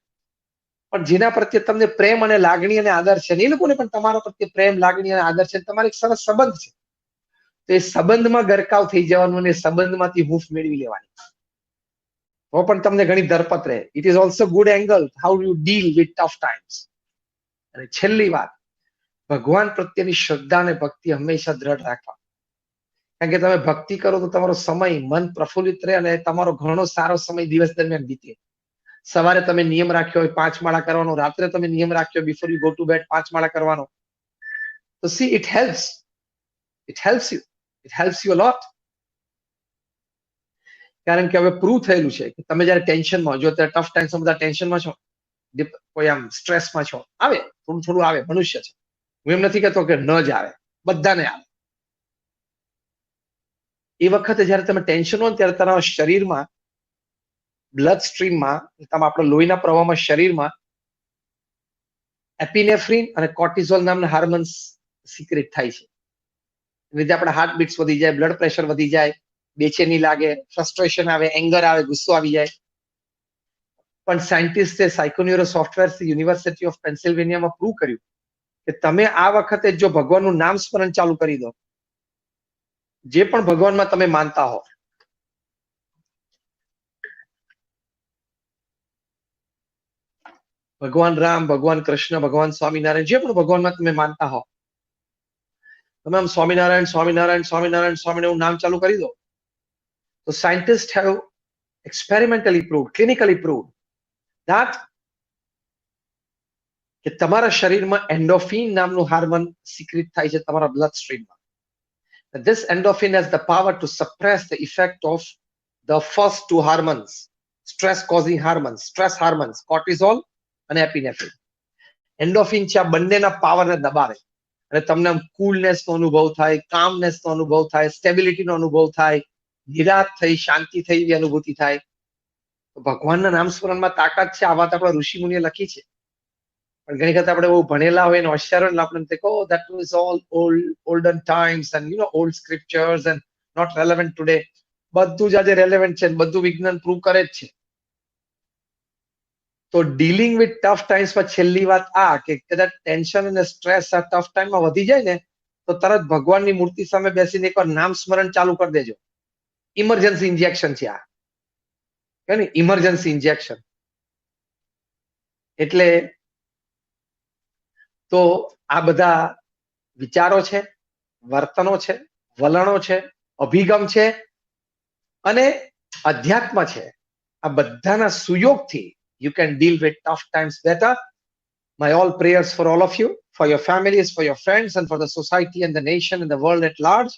પણ જેના પ્રત્યે તમને પ્રેમ અને લાગણી અને આદર છે, એ લોકોને પણ તમારા પ્રત્યે પ્રેમ, લાગણી અને આદર છે, તમારો એક સરસ સંબંધ છે, તો એ સંબંધમાં ગરકાવ થઈ જવાનું અને સંબંધમાંથી હૂંફ મેળવી લેવાની, તો પણ તમને ઘણી ધરપત રહે. It is also good angle how you deal with tough times. અને છેલ્લી વાત, ભગવાન પ્રત્યેની શ્રદ્ધા અને ભક્તિ હંમેશા દ્રઢ રાખવા. કારણ કે તમે ભક્તિ કરો તો તમારો સમય, મન પ્રફુલ્લિત રહે અને તમારો ઘણો સારો સમય દિવસ દરમિયાન વીતે. સવારે તમે નિયમ રાખ્યો હોય 5 માળા કરવાનો, રાત્રે તમે નિયમ રાખ્યો before you go to bed 5 માળા કરવાનો, તો see it helps you a lot. કારણ કે હવે પ્રૂવ થયેલું છે કે તમે જયારે ટેન્શનમાં, જો અત્યારે ટફ ટાઈમ્સમાં બધા ટેન્શનમાં છો, કોઈ આમ સ્ટ્રેસમાં છો, આવે થોડું થોડું આવે, મનુષ્ય છે. હું એમ નથી કહેતો કે ન જ આવે, બધાને આવે. એ વખતે જયારે તમે ટેન્શન હોય ત્યારે તમારા શરીરમાં, બ્લડ સ્ટ્રીમમાં, આપણા લોહીના પ્રવાહમાં, શરીરમાં એપિનેફ્રિન અને કોર્ટિઝોલ નામના હાર્મોન્સ સિક્રેટ થાય છે. લીધે આપણા હાર્ટ બીટ્સ વધી જાય, બ્લડ પ્રેશર વધી જાય, બેચેની લાગે, ફ્રસ્ટ્રેશન આવે, એંગર આવે, ગુસ્સો આવી જાય. પણ સાયન્ટિસ્ટે સાયકોન્યુરો સોફ્ટવેર યુનિવર્સિટી ઓફ પેન્સિલ્વેનિયામાં પ્રૂવ કર્યું કે તમે આ વખતે જો ભગવાનનું નામ સ્મરણ ચાલુ કરી દો, જે પણ ભગવાનમાં તમે માનતા હો, ભગવાન રામ, ભગવાન કૃષ્ણ, ભગવાન સ્વામિનારાયણ, જે પણ ભગવાનમાં તમે માનતા હો, તમે આમ સ્વામિનારાયણ સ્વામિનારાયણ સ્વામિનારાયણ સ્વામિનારાયણ નામ ચાલુ કરી દો, તો scientist have experimentally proved, clinically proved that કે તમારા શરીરમાં એન્ડોફિન નામનું હાર્મોન સિક્રેટ થાય છે તમારા blood સ્ટ્રીમમાં. This endorphin has the power to suppress the effect of the first two hormones, stress causing hormones, stress hormones, cortisol અને એપિનેફ્રિન. એન્ડોફિન છે આ બંનેના પાવરને દબાવે અને તમને કુલનેસ નો અનુભવ થાય, કામનેસ નો અનુભવ થાય, સ્ટેબિલિટી નો અનુભવ થાય, નિરાશ થઈ, શાંતિ થઈ એવી અનુભૂતિ થાય. ભગવાનના નામ સ્મરણમાં તાકાત છે, આ વાત આપણા ઋષિ મુનિએ લખી છે. પણ ઘણી વખત આપણે બહુ ભણેલા હોય ને હોશિયાર હોય ને આપણે કહો that was all olden times and old scriptures and not relevant today. બધું જ આજે રેલેવન્ટ છે, બધું વિજ્ઞાન પ્રૂવ કરે જ છે. તો ડીલિંગ વિથ ટફ ટાઈમ્સમાં છેલ્લી વાત આ કે કદાચ ટેન્શન અને સ્ટ્રેસ આ ટફ ટાઈમમાં વધી જાય ને તો તરત ભગવાનની મૂર્તિ સામે બેસીને એકવાર નામ સ્મરણ ચાલુ કરી દેજો. ઇમરજન્સી ઇન્જેક્શન છે આ, કે ને ઇમરજન્સી ઇન્જેક્શન. એટલે તો આ બધા વિચારો છે, વર્તનો છે, વલણો છે, અભિગમ છે અને અધ્યાત્મ છે. આ બધાના સુયોગથી you can deal with tough times better. My all prayers for all of you, for your families, for your friends, and for the society and the nation and the world at large.